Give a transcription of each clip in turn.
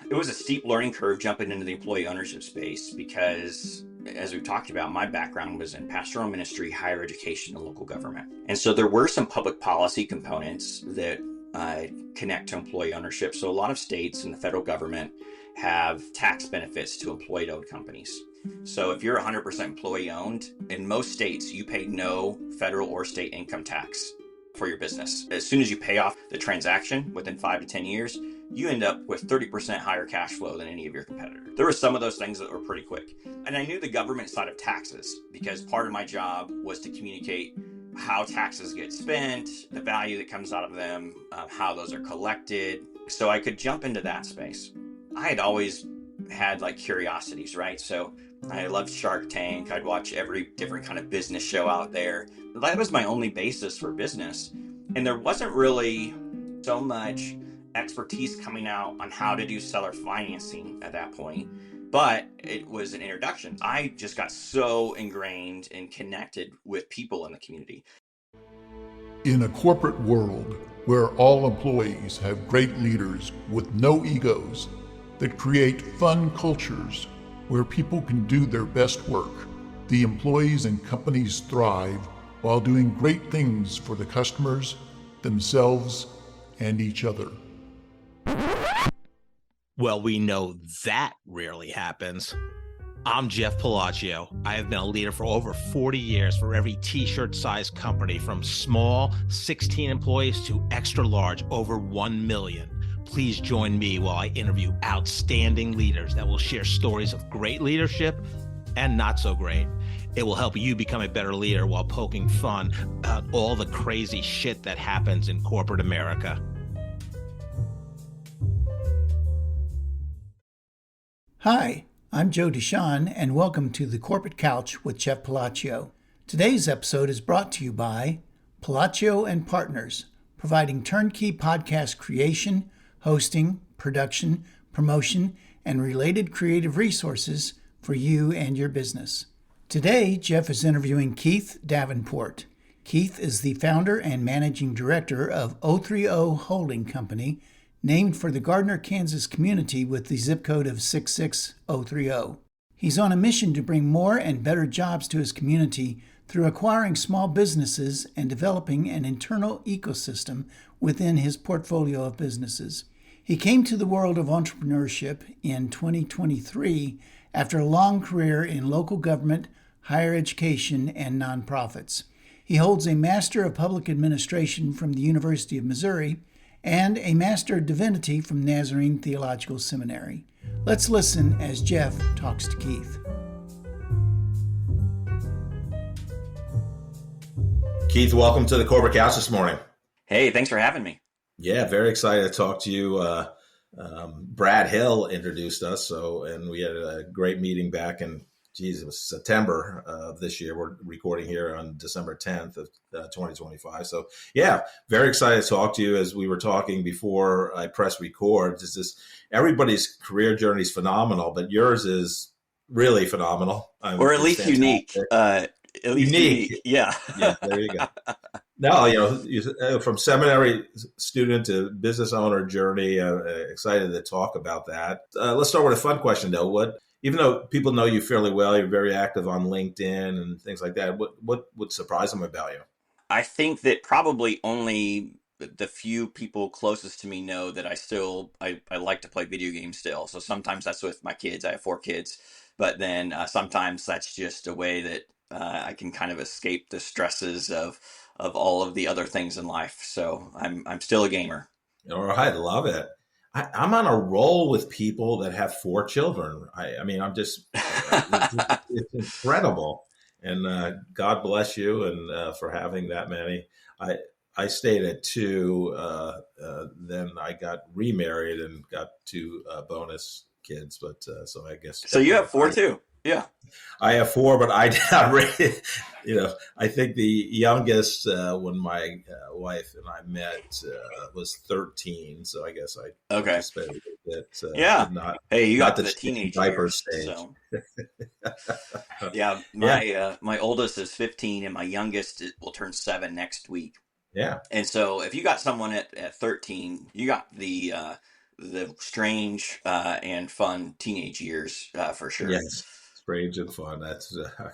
It was a steep learning curve jumping into the employee ownership space because, as we've talked about, my background was in pastoral ministry, higher education, and local government. And so there were some public policy components that connect to employee ownership. So a lot of states and the federal government have tax benefits to employee-owned companies. So if you're 100% employee-owned, in most states, you pay no federal or state income tax for your business. As soon as you pay off the transaction within 5 to 10 years, you end up with 30% higher cash flow than any of your competitors. There were some of those things that were pretty quick. And I knew the government side of taxes because part of my job was to communicate how taxes get spent, the value that comes out of them, how those are collected. So I could jump into that space. I had always had like curiosities, right? So I loved Shark Tank. I'd watch every different kind of business show out there. That was my only basis for business. And there wasn't really so much expertise coming out on how to do seller financing at that point, but it was an introduction. I just got so ingrained and connected with people in the community. In a corporate world where all employees have great leaders with no egos that create fun cultures where people can do their best work, the employees and companies thrive while doing great things for the customers, themselves, and each other. Well, we know that rarely happens. I'm Jeff Palacio. I have been a leader for over 40 years for every t-shirt size company from small 16 employees to extra large over 1 million. Please join me while I interview outstanding leaders that will share stories of great leadership and not so great. It will help you become a better leader while poking fun at all the crazy shit that happens in corporate America. Hi, I'm Joe Deshawn, and welcome to the Corporate Couch with Jeff Palacio. Today's episode is brought to you by Palacio and Partners, providing turnkey podcast creation, hosting, production, promotion, and related creative resources for you and your business. Today, Jeff is interviewing Keith Davenport. Keith is the founder and managing director of 030 Holding Company, named for the Gardner, Kansas community with the zip code of 66030. He's on a mission to bring more and better jobs to his community through acquiring small businesses and developing an internal ecosystem within his portfolio of businesses. He came to the world of entrepreneurship in 2023 after a long career in local government, higher education, and nonprofits. He holds a Master of Public Administration from the University of Missouri and a Master of Divinity from Nazarene Theological Seminary. Let's listen as Jeff talks to Keith. Keith, welcome to the Corporate Couch this morning. Hey, thanks for having me. Yeah, very excited to talk to you. Brad Hill introduced us, and we had a great meeting back in, it was September of this year. We're recording here on December 10th of 2025. So yeah, very excited to talk to you. As we were talking before I press record, everybody's career journey is phenomenal, but yours is really phenomenal. Or at least unique. Unique. Yeah. Yeah, there you go. No, you from seminary student to business owner journey. Excited to talk about that. Let's start with a fun question, though. Even though people know you fairly well, you're very active on LinkedIn and things like that. What would surprise them about you? I think that probably only the few people closest to me know that I like to play video games still. So sometimes that's with my kids. I have 4 kids, but then sometimes that's just a way that I can kind of escape the stresses of all of the other things in life. So I'm still a gamer. All right, love it. I'm on a roll with people that have 4 children. I'm just, it's incredible. And God bless you and for having that many. I stayed at 2, then I got remarried and got 2 bonus kids. But so I guess. So you have 4 too? Yeah. I have 4, but I think the youngest when my wife and I met was 13. So I guess I participated a bit. Yeah. You got to the teenage diaper years, stage. So. Yeah. My oldest is 15 and my youngest will turn 7 next week. Yeah. And so if you got someone at 13, you got the the strange and fun teenage years for sure. Yes, strange and fun. That's a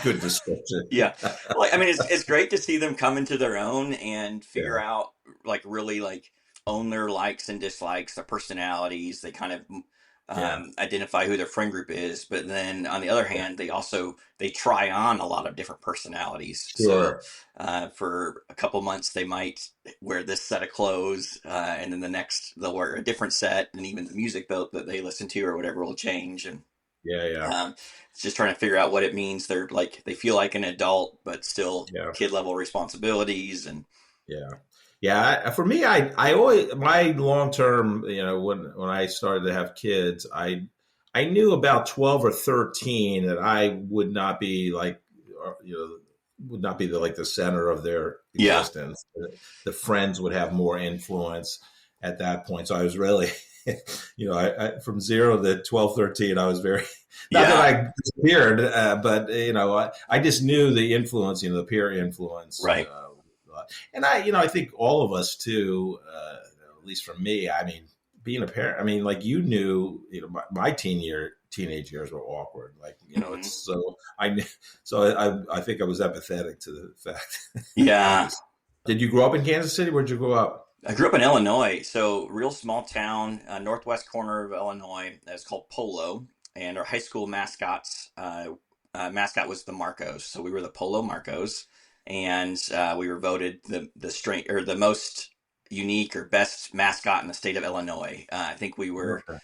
good description. Yeah. Well, I mean, it's great to see them come into their own and figure Yeah, out, like, really, like, own their likes and dislikes, their personalities. They kind of yeah, identify who their friend group is. But then on the other yeah. hand, they try on a lot of different personalities. So Sure. for a couple months, they might wear this set of clothes, and then the next they'll wear a different set, and even the music that they listen to or whatever will change. And Yeah, yeah, it's just trying to figure out what it means. They're like, they feel like an adult, but still yeah, kid level responsibilities. And yeah. Yeah, for me, I always my long term, when I started to have kids, I knew about 12 or 13 that I would not be like, would not be the center of their yeah, existence. The friends would have more influence at that point. So I was really, I from 0 to 12, 13, I was very, not that yeah, I disappeared, but, I just knew the influence, the peer influence. right. And I think all of us too, at least for me, I mean, being a parent, I mean, like you knew, my teenage years were awkward. Like, Hmm. it's so I think I was empathetic to the fact. Yeah. Did you grow up in Kansas City? Where'd you grow up? I grew up in Illinois, so real small town, northwest corner of Illinois. It's called Polo, and our high school mascot was the Marcos. So we were the Polo Marcos, and we were voted the most unique or best mascot in the state of Illinois. I think we were Okay.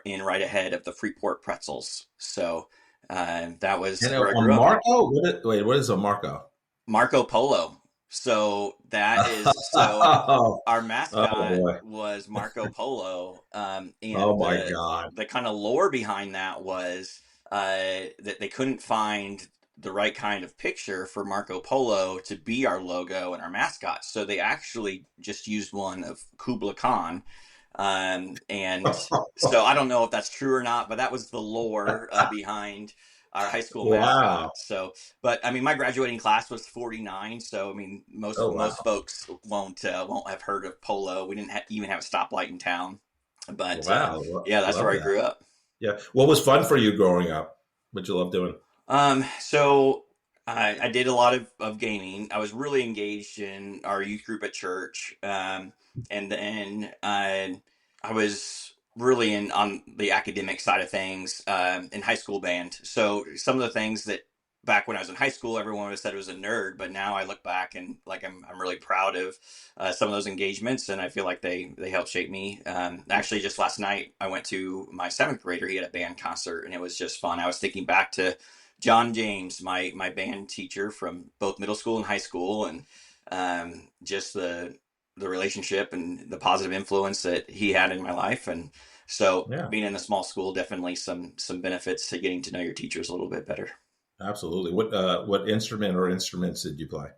in right ahead of the Freeport Pretzels. So that was And where I on grew up. Marco, what is a Marco? Marco Polo. So that is so Oh, our oh mascot boy. was Marco Polo, Oh and my the God. kind of lore behind that was that they couldn't find the right kind of picture for Marco Polo to be our logo and our mascot, so they actually just used one of Kubla Khan, and so I don't know if that's true or not, but that was the lore behind our high school mascot. Wow. So, but I mean, my graduating class was 49, so I mean, Oh most wow. folks won't have heard of Polo. We didn't even have a stoplight in town, but Wow. yeah, that's Love where I that. grew up. Yeah. What was fun for you growing up? What you love doing? So I did a lot of gaming. I was really engaged in our youth group at church, and then I was really in on the academic side of things in high school band. So some of the things that back when I was in high school, everyone would have said I was a nerd, but now I look back and like I'm really proud of some of those engagements, and I feel like they helped shape me. Actually, just last night I went to my seventh grader. He had a band concert, and it was just fun. I was thinking back to John James, my band teacher from both middle school and high school, and just the relationship and the positive influence that he had in my life. And so Yeah, being in a small school, definitely some benefits to getting to know your teachers a little bit better. absolutely. What instrument or instruments did you play?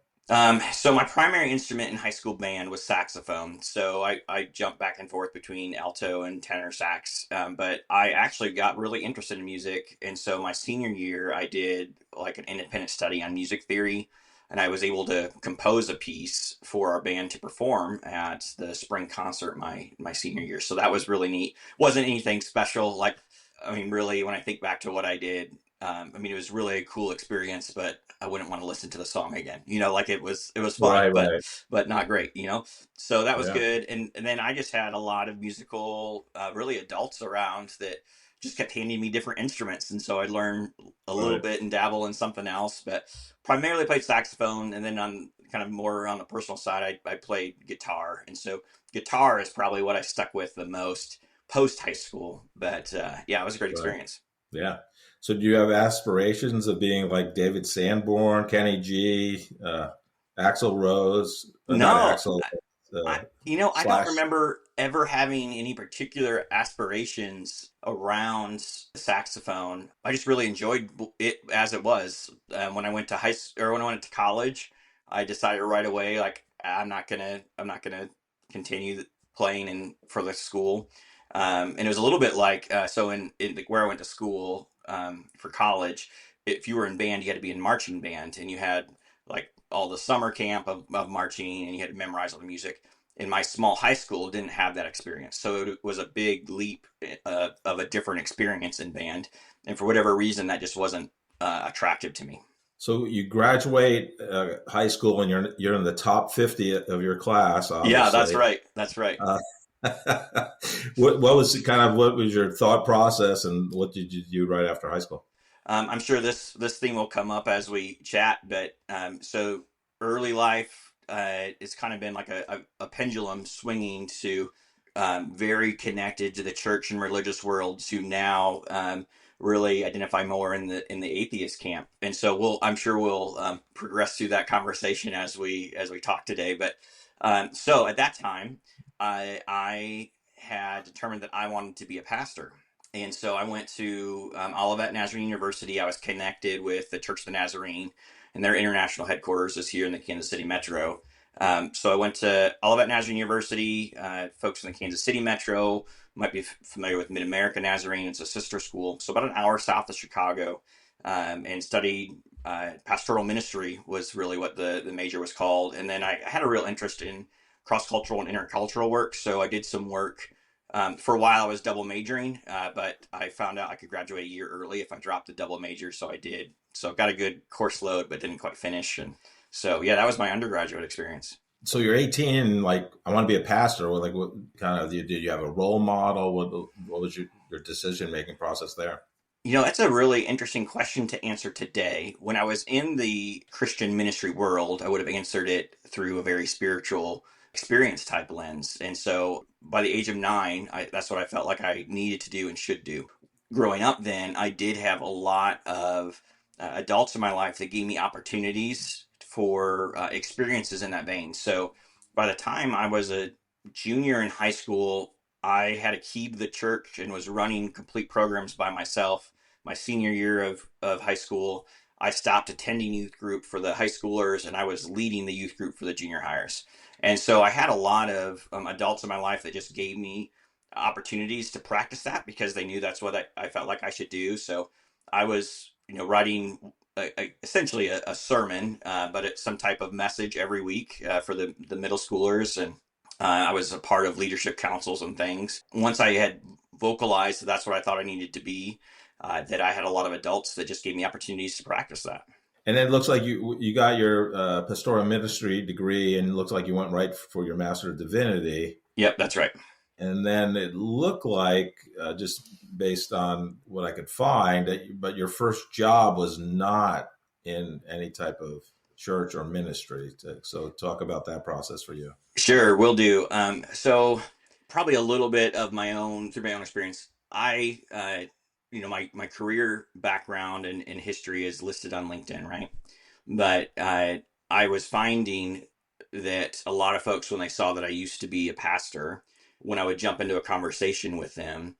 So my primary instrument in high school band was saxophone. So I jumped back and forth between alto and tenor sax. But I actually got really interested in music. And so my senior year, I did like an independent study on music theory. And I was able to compose a piece for our band to perform at the spring concert my senior year. So that was really neat. Wasn't anything special. Like, I mean, really, when I think back to what I did, I mean, it was really a cool experience, but I wouldn't want to listen to the song again. Like it was fun, Right, right. but not great. So that was Yeah, good. And then I just had a lot of musical, really adults around that just kept handing me different instruments, and so I learned a little right. bit and dabble in something else. But primarily played saxophone, and then on kind of more on the personal side, I played guitar, and so guitar is probably what I stuck with the most post high school. But yeah, it was a great Right. experience. Yeah. So do you have aspirations of being like David Sanborn, Kenny G, Axl Rose, not No, Axl, I uh, I don't Slash? remember ever having any particular aspirations around the saxophone. I just really enjoyed it as it was. When I went to or when I went to college, I decided right away, like, I'm not gonna continue playing for the school. And it was a little bit like, so where I went to school, for college, if you were in band, you had to be in marching band, and you had like all the summer camp of marching, and you had to memorize all the music. in my small high school didn't have that experience. So it was a big leap of a different experience in band. And for whatever reason, that just wasn't attractive to me. So you graduate high school and you're in the top 50 of your class, obviously. Yeah, that's right. That's right. What was your thought process, and what did you do right after high school? I'm sure this theme will come up as we chat, but so early life, it's kind of been like a pendulum swinging to very connected to the church and religious world, to now really identify more in the atheist camp. And so I'm sure we'll progress through that conversation as we talk today. But so at that time, I had determined that I wanted to be a pastor. And so I went to Olivet Nazarene University. I was connected with the Church of the Nazarene, and their international headquarters is here in the Kansas City metro. So I went to Olivet Nazarene University. Folks in the Kansas City metro might be familiar with Mid-America Nazarene. It's a sister school, so about an hour south of Chicago, and studied pastoral ministry was really what the major was called. And then I had a real interest in cross-cultural and intercultural work, so I did some work. For a while, I was double majoring, but I found out I could graduate a year early if I dropped the double major, so I did. So I got a good course load, but didn't quite finish. And so, yeah, that was my undergraduate experience. So you're 18, and like, I want to be a pastor. Like, what kind of, did you have a role model? What was your decision-making process there? That's a really interesting question to answer today. When I was in the Christian ministry world, I would have answered it through a very spiritual experience type lens. And so by the age of 9, that's what I felt like I needed to do and should do. Growing up then, I did have a lot of adults in my life that gave me opportunities for experiences in that vein. So by the time I was a junior in high school, I had a key to the church and was running complete programs by myself. My senior year of high school, I stopped attending youth group for the high schoolers, and I was leading the youth group for the junior hires. And so I had a lot of adults in my life that just gave me opportunities to practice that because they knew that's what I felt like I should do. So I was, writing essentially a sermon, but it's some type of message every week for the middle schoolers. And I was a part of leadership councils and things. Once I had vocalized that that's what I thought I needed to be, that I had a lot of adults that just gave me opportunities to practice that. And it looks like you got your pastoral ministry degree, and it looks like you went right for your Master of Divinity. Yep, that's right. And then it looked like, just based on what I could find, but your first job was not in any type of church or ministry. So talk about that process for you. Sure, will do. So probably a little bit of through my own experience. My career background and history is listed on LinkedIn, right? But I was finding that a lot of folks, when they saw that I used to be a pastor, when I would jump into a conversation with them,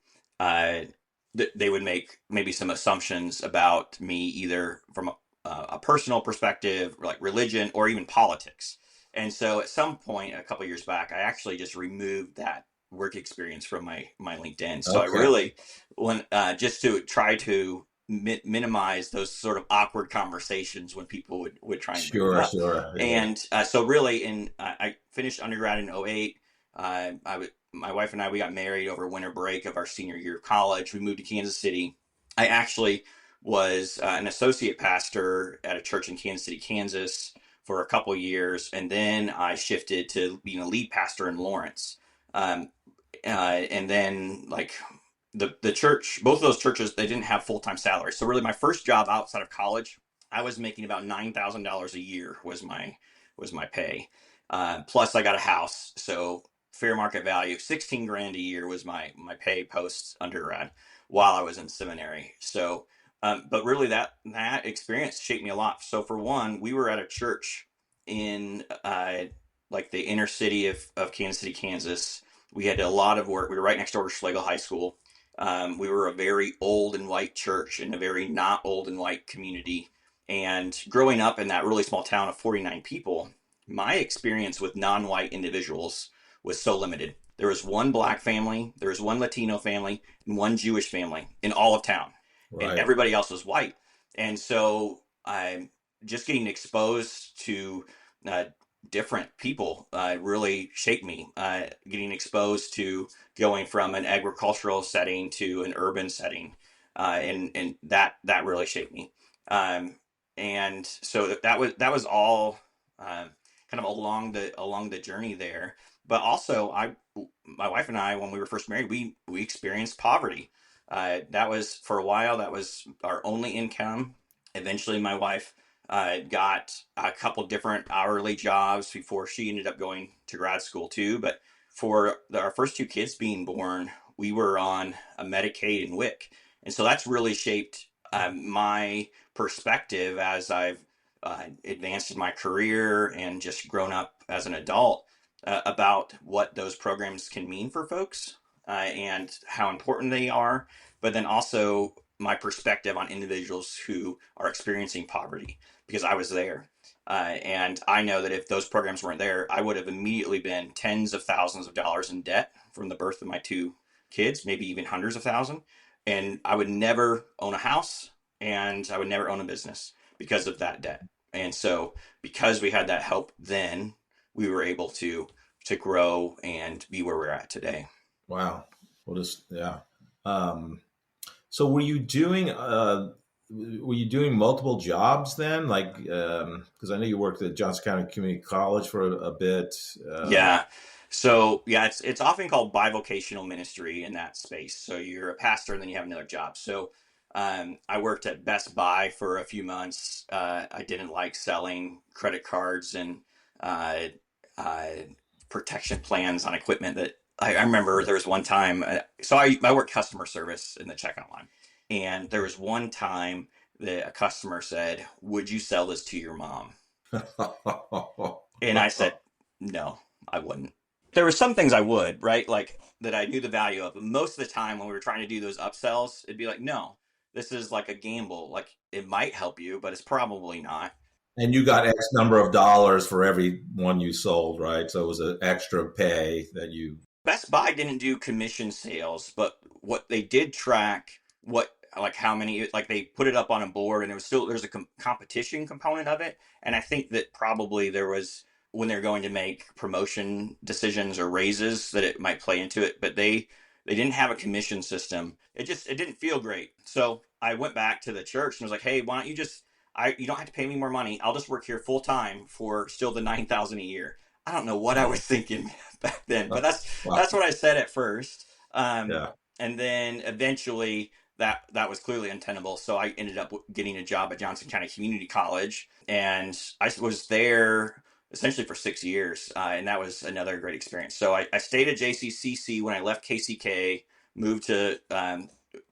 they would make maybe some assumptions about me, either from a personal perspective, like religion, or even politics. And so at some point, a couple of years back, I actually just removed that work experience from my LinkedIn. So okay. I really want just to try to minimize those sort of awkward conversations when people would try and sure. Yeah. And so really, I finished undergrad in 2008. My wife and I, we got married over winter break of our senior year of college. We moved to Kansas City. I actually was an associate pastor at a church in Kansas City, Kansas for a couple of years. And then I shifted to being a lead pastor in Lawrence. And then like the church, both of those churches, they didn't have full-time salaries. So really my first job outside of college, I was making about $9,000 a year was my pay. Plus I got a house. So fair market value, 16 grand a year was my pay post undergrad while I was in seminary. So, but really that experience shaped me a lot. So for one, we were at a church in, like the inner city of Kansas City, Kansas. We had a lot of work. We were right next door to Schlegel High School. We were a very old and white church in a very not old and white community. And growing up in that really small town of 49 people, my experience with non-white individuals was so limited. There was one Black family, there was one Latino family, and one Jewish family in all of town. Right. And everybody else was white. And so I'm just getting exposed to different people really shaped me. Getting exposed to going from an agricultural setting to an urban setting, and that really shaped me. Um, and so that was all kind of along the journey there. But also, my wife and I, when we were first married, we experienced poverty. That was for a while. That was our only income. Eventually, my wife got a couple different hourly jobs before she ended up going to grad school too. But for our first two kids being born, we were on a Medicaid and WIC, and so that's really shaped my perspective as I've advanced in my career and just grown up as an adult about what those programs can mean for folks and how important they are, but then also my perspective on individuals who are experiencing poverty because I was there. And I know that if those programs weren't there, I would have immediately been tens of thousands of dollars in debt from the birth of my two kids, maybe even hundreds of thousands. And I would never own a house and I would never own a business because of that debt. And so, because we had that help then, we were able to grow and be where we're at today. Wow. Yeah. So were you doing multiple jobs then? Like, because I know you worked at Johnson County Community College for a bit. Yeah. So yeah, it's often called bivocational ministry in that space. So you're a pastor and then you have another job. So I worked at Best Buy for a few months. I didn't like selling credit cards and uh, uh, protection plans on equipment that I remember there was one time. So I worked customer service in the checkout line. And there was one time that a customer said, "Would you sell this to your mom?" And I said, "No, I wouldn't." There were some things I would, right? Like that I knew the value of. But most of the time when we were trying to do those upsells, it'd be like, "No, this is like a gamble. Like it might help you, but it's probably not." And you got X number of dollars for every one you sold, right? So it was an extra pay that you. Best Buy didn't do commission sales, but what they did track what like how many like they put it up on a board and there's a competition component of it, and I think that probably there was when they're going to make promotion decisions or raises that it might play into it, but they didn't have a commission system. It didn't feel great. So I went back to the church and was like, "Hey, why don't you just you don't have to pay me more money. I'll just work here full time for still the 9,000 a year." I don't know what I was thinking back then, but Wow. that's what I said at first. Um, Yeah. and then eventually that was clearly untenable. So I ended up getting a job at Johnson County Community College, and I was there essentially for 6 years, and that was another great experience. So I stayed at JCCC when I left KCK, moved to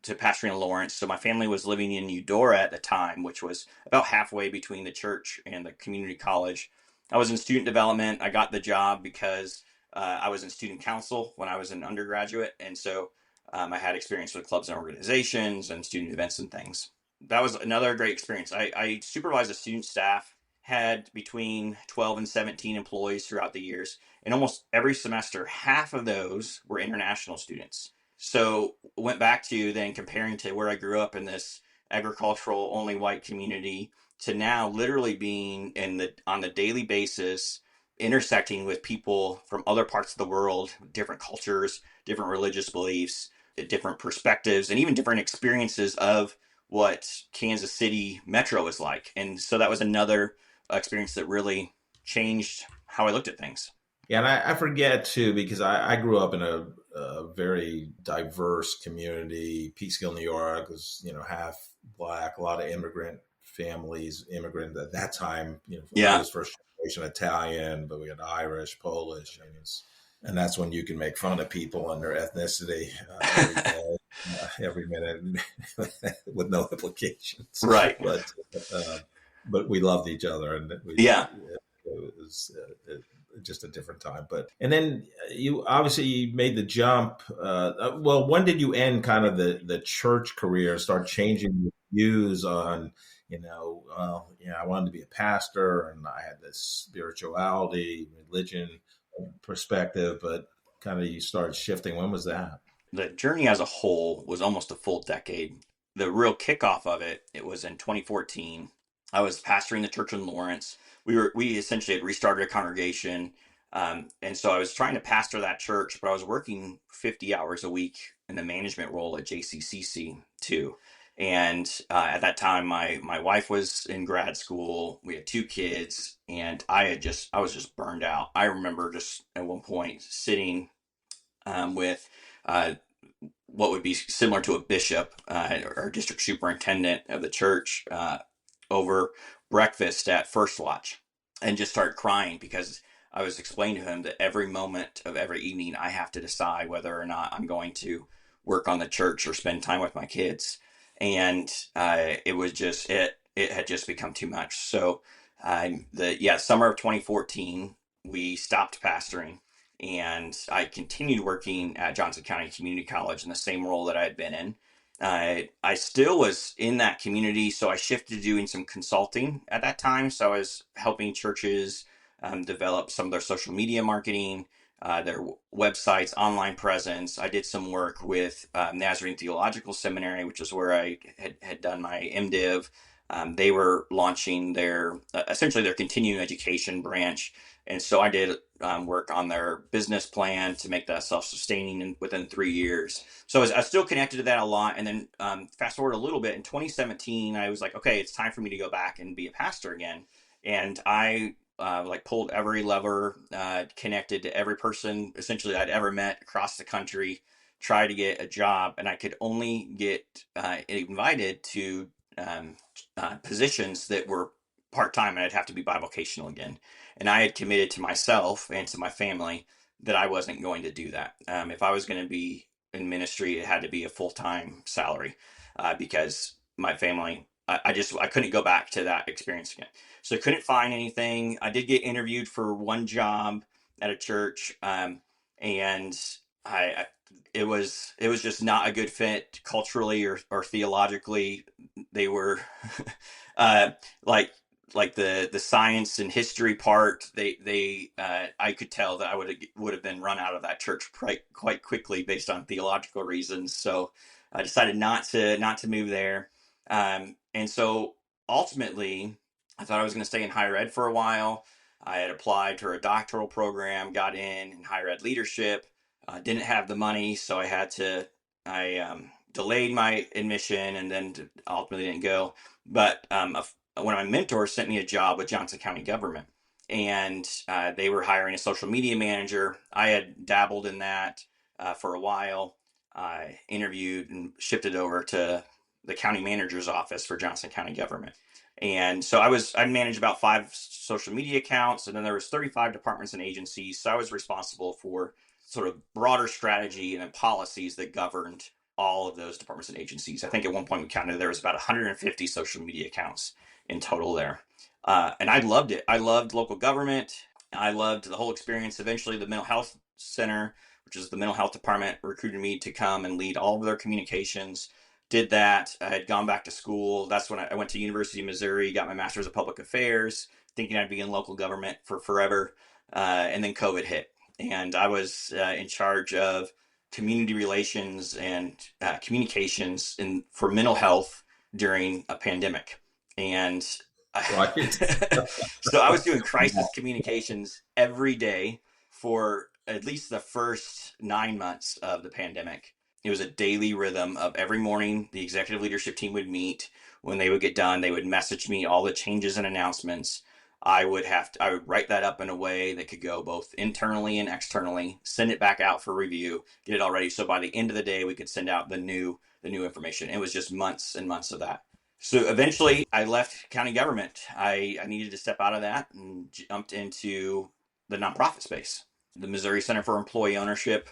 pastoring in Lawrence. So my family was living in Eudora at the time, which was about halfway between the church and the community college. I was in student development. I got the job because I was in student council when I was an undergraduate, and so I had experience with clubs and organizations and student events and things. That was another great experience. I supervised a student staff, had between 12 and 17 employees throughout the years, and almost every semester, half of those were international students. So went back to then comparing to where I grew up in this agricultural only white community to now literally being on the daily basis intersecting with people from other parts of the world, different cultures, different religious beliefs, different perspectives, and even different experiences of what Kansas City Metro is like. And so that was another experience that really changed how I looked at things. Yeah, and I forget too because I grew up in a very diverse community. Peekskill, New York was half black, a lot of immigrant families, immigrant at that time. I Yeah. was first generation Italian, but we had Irish, Polish, and that's when you can make fun of people and their ethnicity every day, every minute, with no implications. Right. But we loved each other, and Yeah. it was just a different time. But and then you obviously made the jump. Well, when did you end kind of the church career and start changing your views on I wanted to be a pastor and I had this spirituality, religion perspective, but kind of you started shifting. When was that? The journey as a whole was almost a full decade. The real kickoff of it was in 2014. I was pastoring the church in Lawrence. We essentially had restarted a congregation, and so I was trying to pastor that church, but I was working 50 hours a week in the management role at JCCC too. And at that time, my wife was in grad school. We had two kids, and I was just burned out. I remember just at one point sitting with uh, what would be similar to a bishop or district superintendent of the church over breakfast at First Watch, and just started crying because I was explaining to him that every moment of every evening I have to decide whether or not I'm going to work on the church or spend time with my kids. And it was just it had just become too much. So summer of 2014 we stopped pastoring, and I continued working at Johnson County Community College in the same role that I had been in. I still was in that community, so I shifted to doing some consulting at that time. So I was helping churches develop some of their social media marketing, their websites, online presence. I did some work with Nazarene Theological Seminary, which is where I had done my MDiv. They were launching their essentially their continuing education branch, and so I did work on their business plan to make that self-sustaining within 3 years. So I was still connected to that a lot. And then fast forward a little bit, in 2017, I was like, okay, it's time for me to go back and be a pastor again. And I pulled every lever, connected to every person essentially I'd ever met across the country, tried to get a job, and I could only get invited to positions that were part-time, and I'd have to be bivocational again. And I had committed to myself and to my family that I wasn't going to do that. If I was going to be in ministry, it had to be a full-time salary because my family, I couldn't go back to that experience again. So I couldn't find anything. I did get interviewed for one job at a church, and I it was just not a good fit culturally or theologically. They were uh, like the science and history part. I could tell that I would have been run out of that church quite quickly based on theological reasons. So I decided not to move there. And so ultimately, I thought I was going to stay in higher ed for a while. I had applied for a doctoral program, got in higher ed leadership, didn't have the money, so I delayed my admission and then ultimately didn't go. But one of my mentors sent me a job with Johnson County government, and they were hiring a social media manager. I had dabbled in that for a while. I interviewed and shifted over to the county manager's office for Johnson County government. And so I managed about 5 social media accounts, and then there was 35 departments and agencies. So I was responsible for sort of broader strategy and policies that governed all of those departments and agencies. I think at one point we counted there was about 150 social media accounts in total there. And I loved it. I loved local government. I loved the whole experience. Eventually the mental health center, which is the mental health department, recruited me to come and lead all of their communications. Did that. I had gone back to school. That's when I went to University of Missouri, got my master's of public affairs, thinking I'd be in local government for forever. And then COVID hit. And I was in charge of community relations and communications for mental health during a pandemic. And so I was doing crisis communications every day for at least the first 9 months of the pandemic. It was a daily rhythm of every morning the executive leadership team would meet. When they would get done, they would message me all the changes and announcements. I would write that up in a way that could go both internally and externally, send it back out for review, get it all ready. So by the end of the day, we could send out the new information. It was just months and months of that. So eventually I left county government. I needed to step out of that and jumped into the nonprofit space. The Missouri Center for Employee Ownership,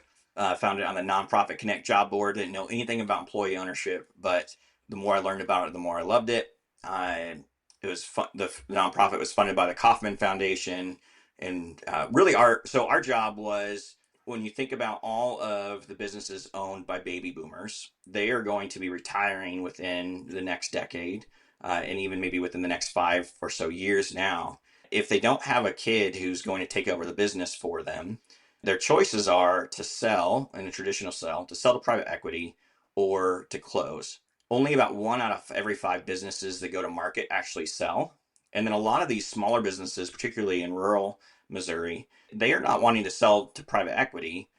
found it on the Nonprofit Connect job board. Didn't know anything about employee ownership, but the more I learned about it, the more I loved it. It was fun. The nonprofit was funded by the Kauffman Foundation, and really our job was, when you think about all of the businesses owned by baby boomers, they are going to be retiring within the next decade, and even maybe within the next 5 or so years now. If they don't have a kid who's going to take over the business for them, their choices are to sell in a traditional sell, to sell to private equity, or to close. only about 1 out of every 5 businesses that go to market actually sell. And then a lot of these smaller businesses, particularly in rural Missouri, they are not wanting to sell to private equity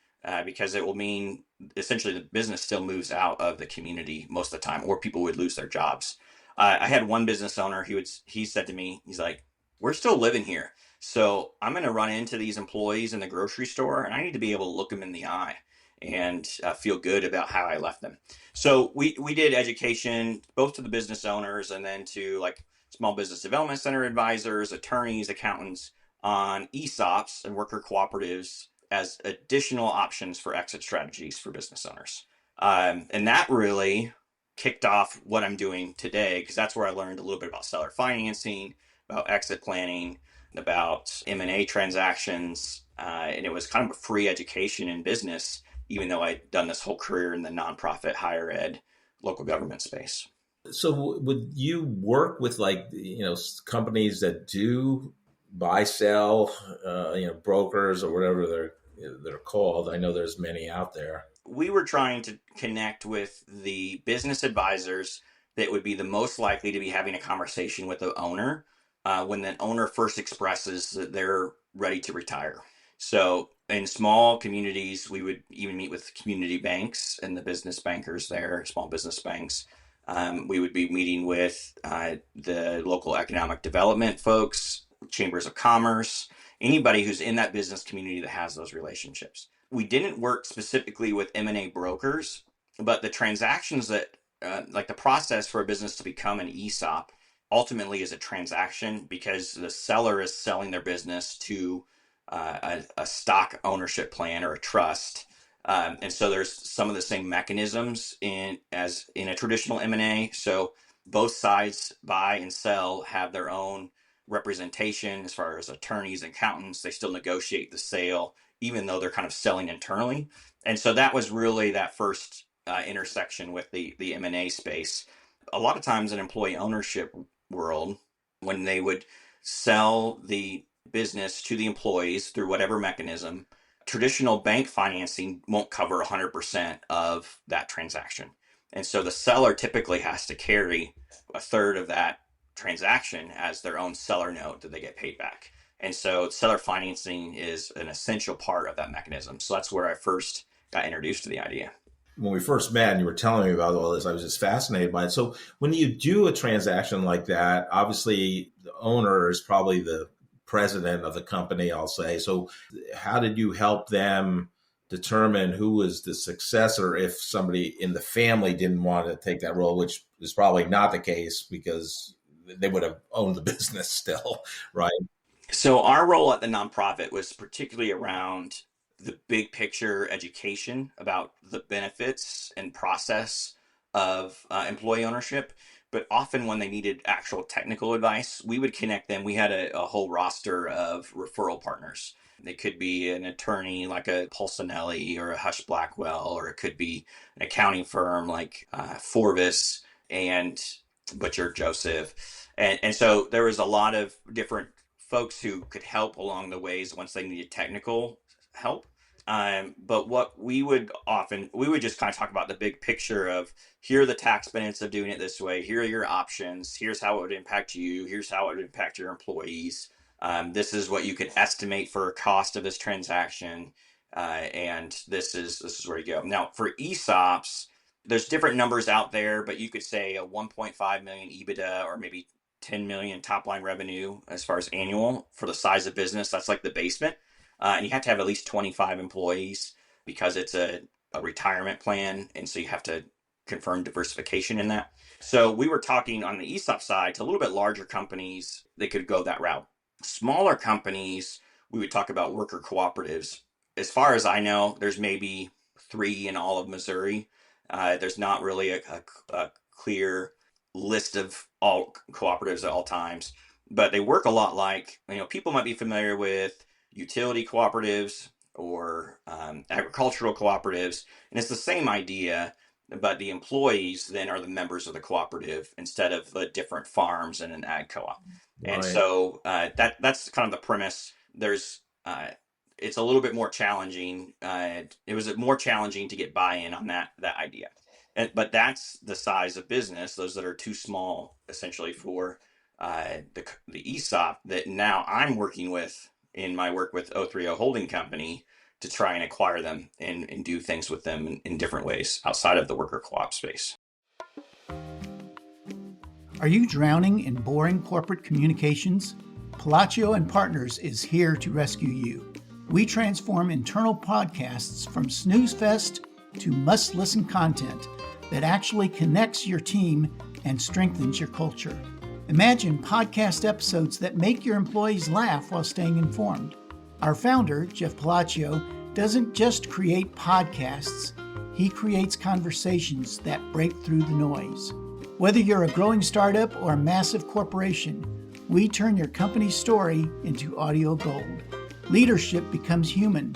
because it will mean essentially the business still moves out of the community most of the time, or people would lose their jobs. I had one business owner. He said to me, he's like, "We're still living here, so I'm going to run into these employees in the grocery store, and I need to be able to look them in the eye and feel good about how I left them." So we did education both to the business owners and then to like small business development center advisors, attorneys, accountants on ESOPs and worker cooperatives as additional options for exit strategies for business owners. And that really kicked off what I'm doing today, because that's where I learned a little bit about seller financing, about exit planning, about M&A transactions. And it was kind of a free education in business, even though I'd done this whole career in the nonprofit, higher ed, local government space. So would you work with companies that do buy, sell, brokers or whatever they're called? I know there's many out there. We were trying to connect with the business advisors that would be the most likely to be having a conversation with the owner when the owner first expresses that they're ready to retire. So in small communities, we would even meet with community banks and the business bankers there, small business banks. We would be meeting with the local economic development folks, chambers of commerce, anybody who's in that business community that has those relationships. We didn't work specifically with M&A brokers, but the transactions that, like the process for a business to become an ESOP ultimately is a transaction, because the seller is selling their business to a stock ownership plan or a trust. And so there's some of the same mechanisms as in a traditional M&A. So both sides buy and sell have their own representation as far as attorneys and accountants. They still negotiate the sale, even though they're kind of selling internally. And so that was really that first intersection with the M&A space. A lot of times in employee ownership world, when they would sell the business to the employees through whatever mechanism, traditional bank financing won't cover 100% of that transaction. And so the seller typically has to carry a third of that transaction as their own seller note that they get paid back. And so seller financing is an essential part of that mechanism. So that's where I first got introduced to the idea. When we first met and you were telling me about all this, I was just fascinated by it. So when you do a transaction like that, obviously the owner is probably the president of the company, I'll say. So how did you help them determine who was the successor if somebody in the family didn't want to take that role, which is probably not the case because they would have owned the business still, right? So our role at the nonprofit was particularly around the big picture education about the benefits and process of employee ownership. But often when they needed actual technical advice, we would connect them. We had a whole roster of referral partners. They could be an attorney like a Pulcinelli or a Hush Blackwell, or it could be an accounting firm like Forvis and Butcher Joseph. And so there was a lot of different folks who could help along the ways once they needed technical help. But what we would just kind of talk about the big picture of, here are the tax benefits of doing it this way. Here are your options. Here's how it would impact you. Here's how it would impact your employees. This is what you could estimate for a cost of this transaction. And this is where you go. Now for ESOPs, there's different numbers out there, but you could say a 1.5 million EBITDA or maybe 10 million top line revenue as far as annual for the size of business. That's like the basement. And you have to have at least 25 employees because it's a retirement plan. And so you have to confirm diversification in that. So we were talking on the ESOP side to a little bit larger companies that could go that route. Smaller companies, we would talk about worker cooperatives. As far as I know, there's maybe 3 in all of Missouri. There's not really a clear list of all cooperatives at all times, but they work a lot like, people might be familiar with utility cooperatives or agricultural cooperatives, and it's the same idea, but the employees then are the members of the cooperative instead of the different farms in an ag co-op. Right. And so that's kind of the premise. There's it's a little bit more challenging. It was more challenging to get buy-in on that idea. But that's the size of business, those that are too small, essentially, for the ESOP that now I'm working with in my work with 030 Holding Company to try and acquire them and do things with them in different ways outside of the worker co-op space. Are you drowning in boring corporate communications? Palacio and Partners is here to rescue you. We transform internal podcasts from snooze fest to must-listen content that actually connects your team and strengthens your culture. Imagine podcast episodes that make your employees laugh while staying informed. Our founder, Jeff Palacio, doesn't just create podcasts, he creates conversations that break through the noise. Whether you're a growing startup or a massive corporation, we turn your company's story into audio gold. Leadership becomes human.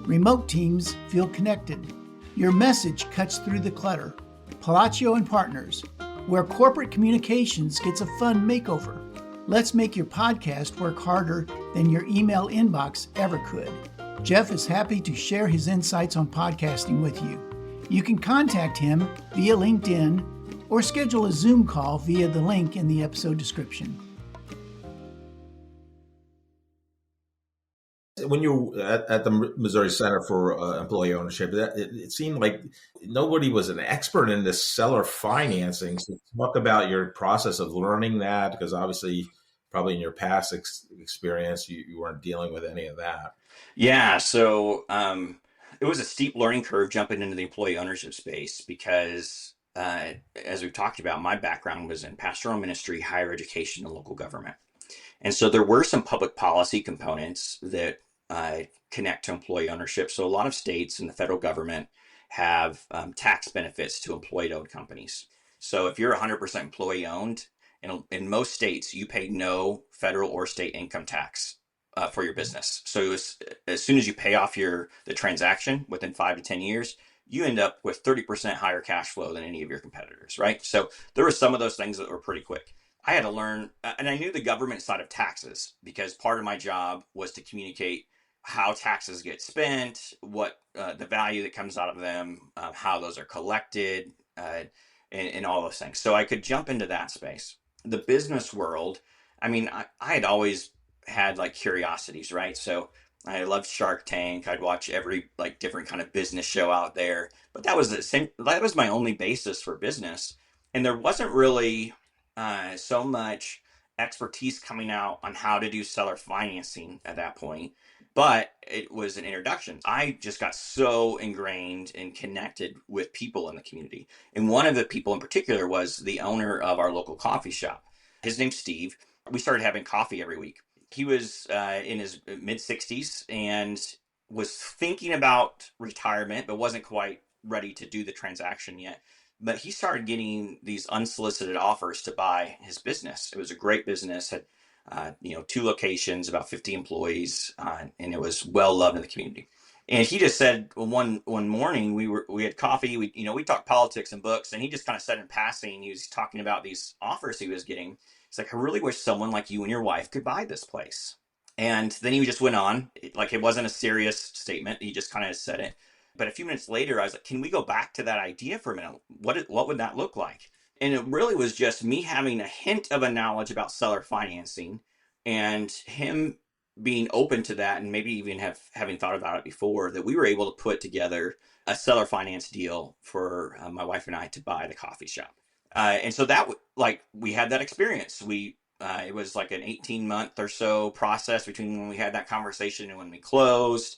Remote teams feel connected. Your message cuts through the clutter. Palacio and Partners, where corporate communications gets a fun makeover. Let's make your podcast work harder than your email inbox ever could. Jeff is happy to share his insights on podcasting with you. You can contact him via LinkedIn or schedule a Zoom call via the link in the episode description. When you were at the Missouri Center for Employee Ownership, it seemed like nobody was an expert in this seller financing. So talk about your process of learning that, because obviously probably in your past experience, you weren't dealing with any of that. Yeah, so it was a steep learning curve jumping into the employee ownership space because as we've talked about, my background was in pastoral ministry, higher education, and local government. And so there were some public policy components that connect to employee ownership. So a lot of states and the federal government have tax benefits to employee-owned companies. So if you're 100% employee-owned, in most states, you pay no federal or state income tax for your business. So as soon as you pay off the transaction within 5 to 10 years, you end up with 30% higher cash flow than any of your competitors, right? So there were some of those things that were pretty quick. I had to learn, and I knew the government side of taxes because part of my job was to communicate how taxes get spent, what the value that comes out of them, how those are collected, and all those things. So I could jump into that space. The business world, I mean, I had always had like curiosities, right? So I loved Shark Tank. I'd watch every like different kind of business show out there, but that was my only basis for business. And there wasn't really so much expertise coming out on how to do seller financing at that point, but it was an introduction. I just got so ingrained and connected with people in the community. And one of the people in particular was the owner of our local coffee shop. His name's Steve. We started having coffee every week. He was in his mid 60s and was thinking about retirement, but wasn't quite ready to do the transaction yet. But he started getting these unsolicited offers to buy his business. It was a great business, had 2 locations, about 50 employees, and it was well loved in the community. And he just said one morning we had coffee, we talked politics and books, and he just kind of said in passing, he was talking about these offers he was getting. He's like, I really wish someone like you and your wife could buy this place. And then he just went on, like it wasn't a serious statement. He just kind of said it. But a few minutes later, I was like, can we go back to that idea for a minute? What would that look like? And it really was just me having a hint of a knowledge about seller financing and him being open to that and maybe even having thought about it before, that we were able to put together a seller finance deal for my wife and I to buy the coffee shop. And so that we had that experience. It was like an 18-month or so process between when we had that conversation and when we closed.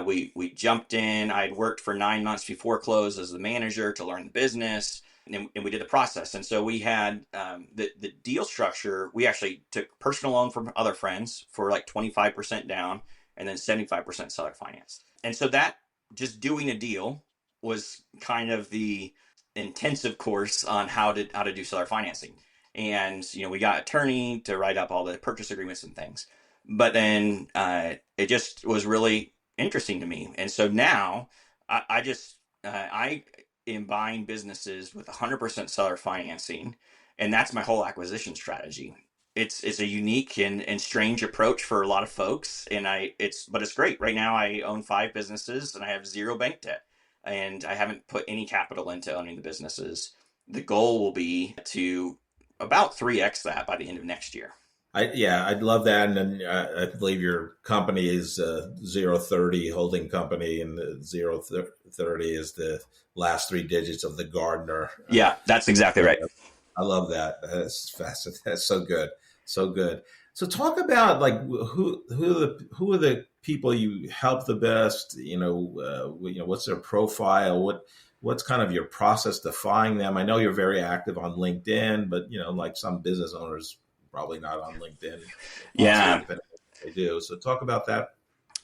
We jumped in. I had worked for 9 months before close as the manager to learn the business, and we did the process. And so we had the deal structure. We actually took personal loan from other friends for like 25% down and then 75% seller finance. And so that just doing a deal was kind of the intensive course on how to do seller financing. And, we got attorney to write up all the purchase agreements and things. But then it just was really interesting to me. And so now I am buying businesses with 100% seller financing. And that's my whole acquisition strategy. It's a unique and strange approach for a lot of folks. But it's great. Right now I own 5 businesses and I have 0 bank debt. and I haven't put any capital into owning the businesses. The goal will be to about 3x that by the end of next year. I'd love that. And then I believe your company is 030 holding company, and the 030 is the last three digits of the Gardner. Yeah, that's exactly right. I love that. That's fascinating. That's so good. So good. So talk about like who are the people you help the best? What's their profile? What's kind of your process to find them? I know you're very active on LinkedIn, but like some business owners probably not on LinkedIn. Yeah, they do. So talk about that.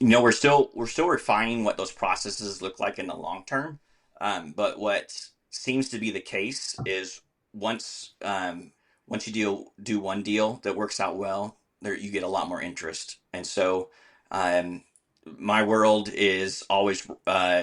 We're still refining what those processes look like in the long term. But what seems to be the case is once you do one deal that works out well, there you get a lot more interest. And so my world is always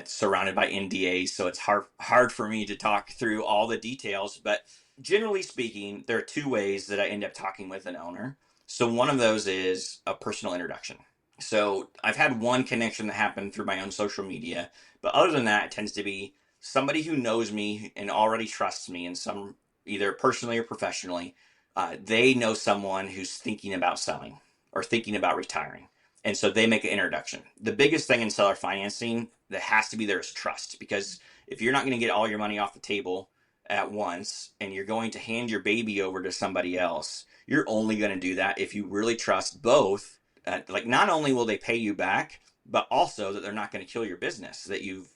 surrounded by NDAs, so it's hard for me to talk through all the details. But generally speaking, there are two ways that I end up talking with an owner. So one of those is a personal introduction. So I've had one connection that happened through my own social media, but other than that, it tends to be somebody who knows me and already trusts me in some either personally or professionally. They know someone who's thinking about selling or thinking about retiring. And so they make an introduction. The biggest thing in seller financing that has to be there is trust, because if you're not going to get all your money off the table at once and you're going to hand your baby over to somebody else, you're only going to do that if you really trust both. Not only will they pay you back, but also that they're not going to kill your business that you've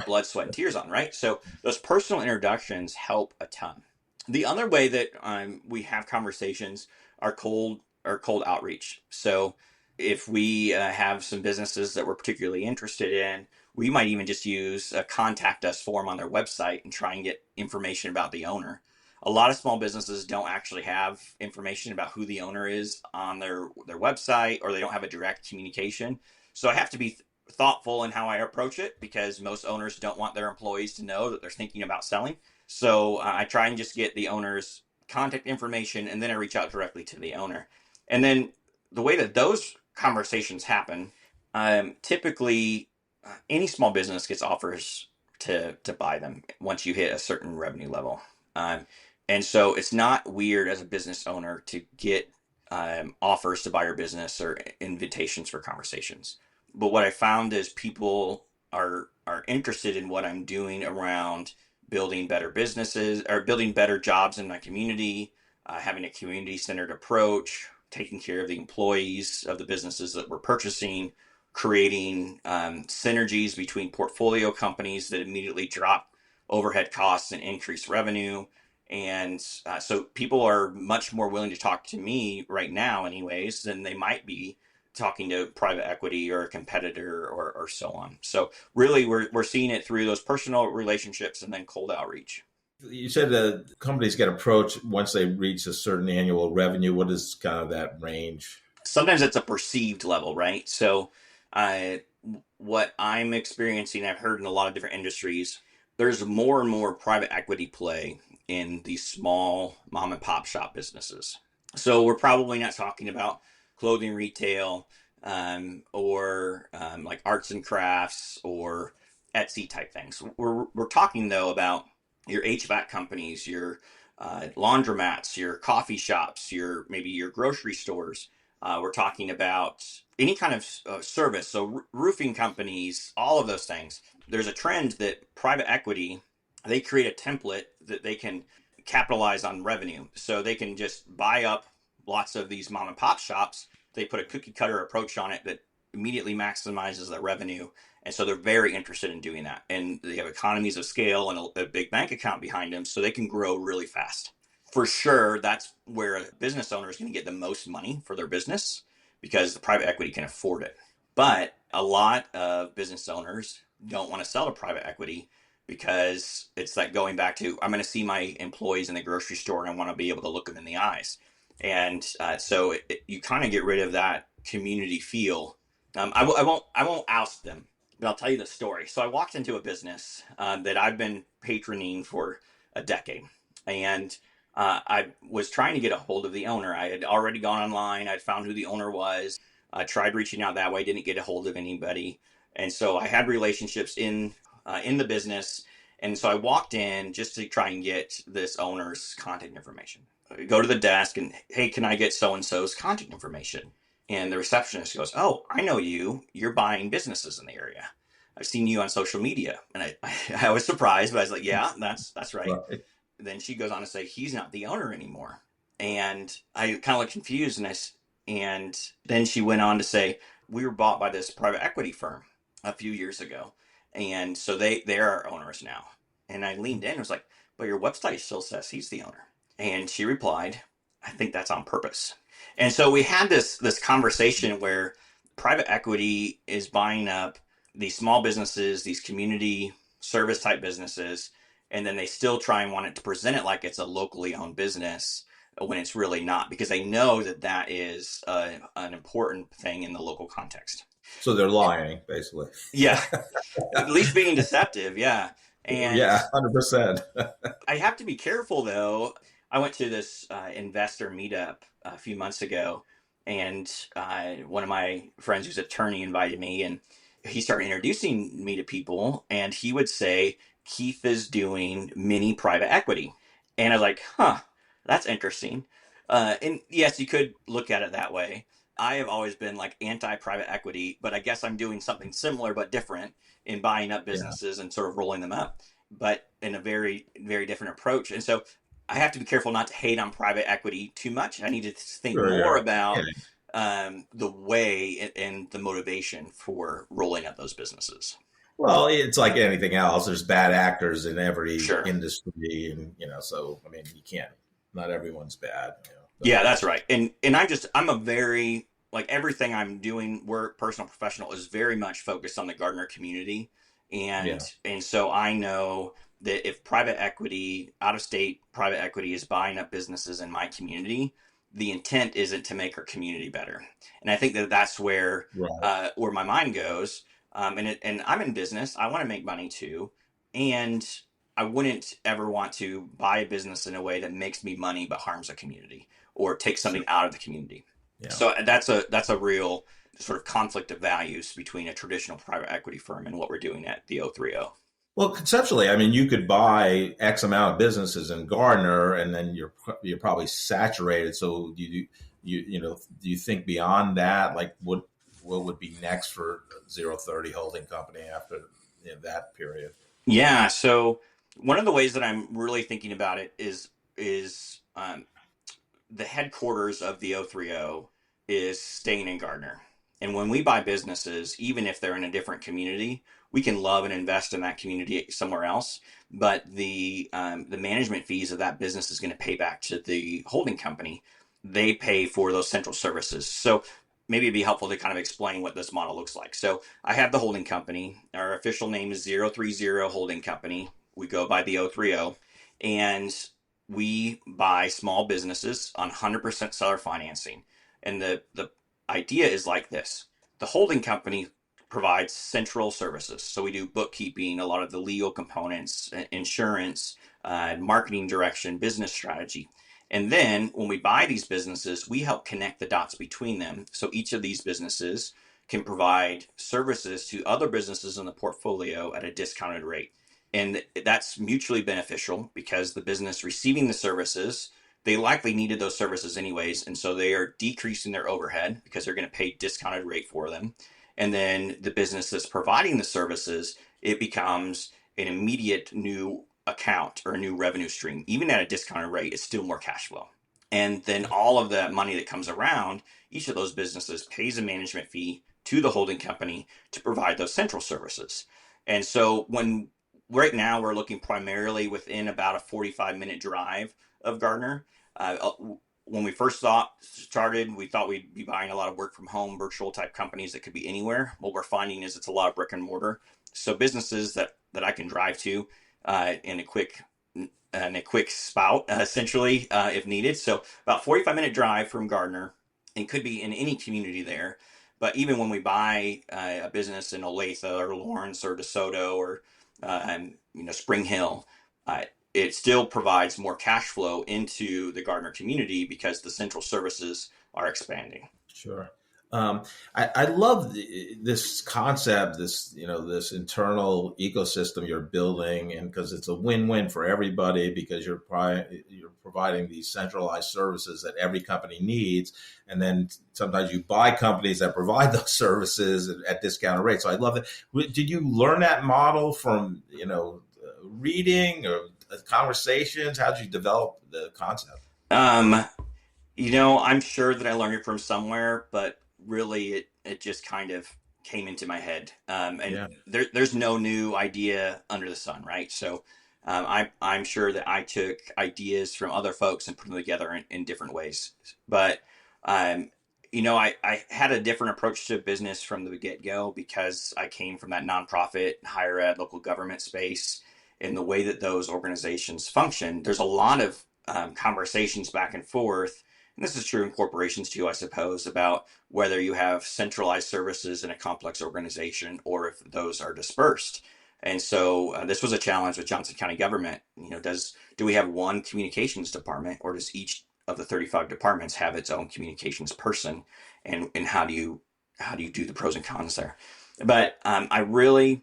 blood, sweat, and tears on, right? So those personal introductions help a ton. The other way that we have conversations are cold outreach. So if we have some businesses that we're particularly interested in, we might even just use a contact us form on their website and try and get information about the owner. A lot of small businesses don't actually have information about who the owner is on their website, or they don't have a direct communication. So I have to be thoughtful in how I approach it, because most owners don't want their employees to know that they're thinking about selling. So I try and just get the owner's contact information, and then I reach out directly to the owner. And then the way that those conversations happen, typically any small business gets offers to buy them once you hit a certain revenue level. And so it's not weird as a business owner to get offers to buy your business or invitations for conversations. But what I found is people are interested in what I'm doing around building better businesses or building better jobs in my community, having a community-centered approach, taking care of the employees of the businesses that we're purchasing, creating synergies between portfolio companies that immediately drop overhead costs and increase revenue. And so people are much more willing to talk to me right now anyways than they might be talking to private equity or a competitor or so on. So really we're seeing it through those personal relationships and then cold outreach. You said that companies get approached once they reach a certain annual revenue. What is kind of that range? Sometimes it's a perceived level, right? So what I'm experiencing, I've heard in a lot of different industries, there's more and more private equity play in these small mom and pop shop businesses. So we're probably not talking about clothing retail or like arts and crafts or Etsy type things. We're talking though about your HVAC companies, your laundromats, your coffee shops, maybe your grocery stores. We're talking about any kind of service, so roofing companies, all of those things. There's a trend that private equity, they create a template that they can capitalize on revenue. So they can just buy up lots of these mom and pop shops. They put a cookie cutter approach on it that immediately maximizes their revenue. And so they're very interested in doing that. And they have economies of scale and a big bank account behind them, so they can grow really fast. For sure, that's where a business owner is going to get the most money for their business, because the private equity can afford it. But a lot of business owners don't want to sell to private equity, because it's like going back to, I'm going to see my employees in the grocery store and I want to be able to look them in the eyes. And so you kind of get rid of that community feel. I won't oust them, but I'll tell you the story. So I walked into a business that I've been patroning for a decade, and I was trying to get a hold of the owner. I had already gone online. I'd found who the owner was. I tried reaching out that way, didn't get a hold of anybody. And so I had relationships in in the business. And so I walked in just to try and get this owner's contact information. I go to the desk and, hey, can I get so-and-so's contact information? And the receptionist goes, oh, I know you. You're buying businesses in the area. I've seen you on social media. And I was surprised, but I was like, yeah, that's right. Right. Then she goes on to say, he's not the owner anymore. And I kind of looked confused. And then she went on to say, we were bought by this private equity firm a few years ago. And so they're our owners now. And I leaned in and was like, but your website still says he's the owner. And she replied, I think that's on purpose. And so we had this conversation where private equity is buying up these small businesses, these community service type businesses, and then they still try and want it to present it like it's a locally owned business when it's really not, because they know that is an important thing in the local context. So they're lying, basically. Yeah, at least being deceptive. Yeah, and yeah, 100%. I have to be careful though. I went to this investor meetup a few months ago, and one of my friends who's an attorney invited me, and he started introducing me to people, and he would say, Keith is doing mini private equity. And I was like, huh, that's interesting. And yes, you could look at it that way. I have always been like anti-private equity, but I guess I'm doing something similar but different in buying up businesses and sort of rolling them up, but in a very, very different approach. And so I have to be careful not to hate on private equity too much. I need to think more about the way and the motivation for rolling up those businesses. Well, it's like anything else. There's bad actors in every Sure. industry, and so I mean, you can't. Not everyone's bad. Yeah, that's right. And I'm a very, like, everything I'm doing, work, personal, professional, is very much focused on the Gardner community, and so I know that if private equity, out of state private equity, is buying up businesses in my community, the intent isn't to make our community better. And I think that's where my mind goes. And I'm in business. I want to make money too. And I wouldn't ever want to buy a business in a way that makes me money but harms a community or takes something out of the community. Yeah. So that's a real sort of conflict of values between a traditional private equity firm and what we're doing at the 030. Well, conceptually, I mean, you could buy X amount of businesses in Gardner, and then you're probably saturated. So do you think beyond that, like what would be next for 030 holding company after that period? Yeah. So one of the ways that I'm really thinking about it is the headquarters of the 030 is staying in Gardner. And when we buy businesses, even if they're in a different community, we can love and invest in that community somewhere else. But the management fees of that business is going to pay back to the holding company. They pay for those central services. So maybe it'd be helpful to kind of explain what this model looks like. So I have the holding company. Our official name is 030 Holding Company. We go by the 030. And we buy small businesses on 100% seller financing. And the idea is like this. The holding company provides central services. So we do bookkeeping, a lot of the legal components, insurance, marketing direction, business strategy. And then when we buy these businesses, we help connect the dots between them. So each of these businesses can provide services to other businesses in the portfolio at a discounted rate. And that's mutually beneficial because the business receiving the services, they likely needed those services anyways. And so they are decreasing their overhead because they're going to pay discounted rate for them. And then the business that's providing the services, it becomes an immediate new account or a new revenue stream. Even at a discounted rate, it's still more cash flow. And then all of the money that comes around, each of those businesses pays a management fee to the holding company to provide those central services. And so right now we're looking primarily within about a 45-minute drive of Gardner. When we first started, we thought we'd be buying a lot of work from home, virtual type companies that could be anywhere. What we're finding is it's a lot of brick and mortar. So businesses that I can drive to in a quick spout, essentially, if needed. So about 45-minute drive from Gardner, and could be in any community there. But even when we buy a business in Olathe or Lawrence or DeSoto or Spring Hill, it still provides more cash flow into the Gardner community because the central services are expanding. Sure. Um, I love this concept, this internal ecosystem you're building, and because it's a win-win for everybody, because you're providing these centralized services that every company needs, and then sometimes you buy companies that provide those services at discounted rates. So I love it. Did you learn that model from reading or conversations? How did you develop the concept? Um, I'm sure that I learned it from somewhere, but really it just kind of came into my head. And Yeah. there's no new idea under the sun, right? So I'm sure that I took ideas from other folks and put them together in different ways. But um, I had a different approach to business from the get-go because I came from that nonprofit, higher ed, local government space. In the way that those organizations function, there's a lot of conversations back and forth, and this is true in corporations too, I suppose, about whether you have centralized services in a complex organization or if those are dispersed. And so this was a challenge with Johnson County government. Do we have one communications department, or does each of the 35 departments have its own communications person? And how do you do the pros and cons there? But I really,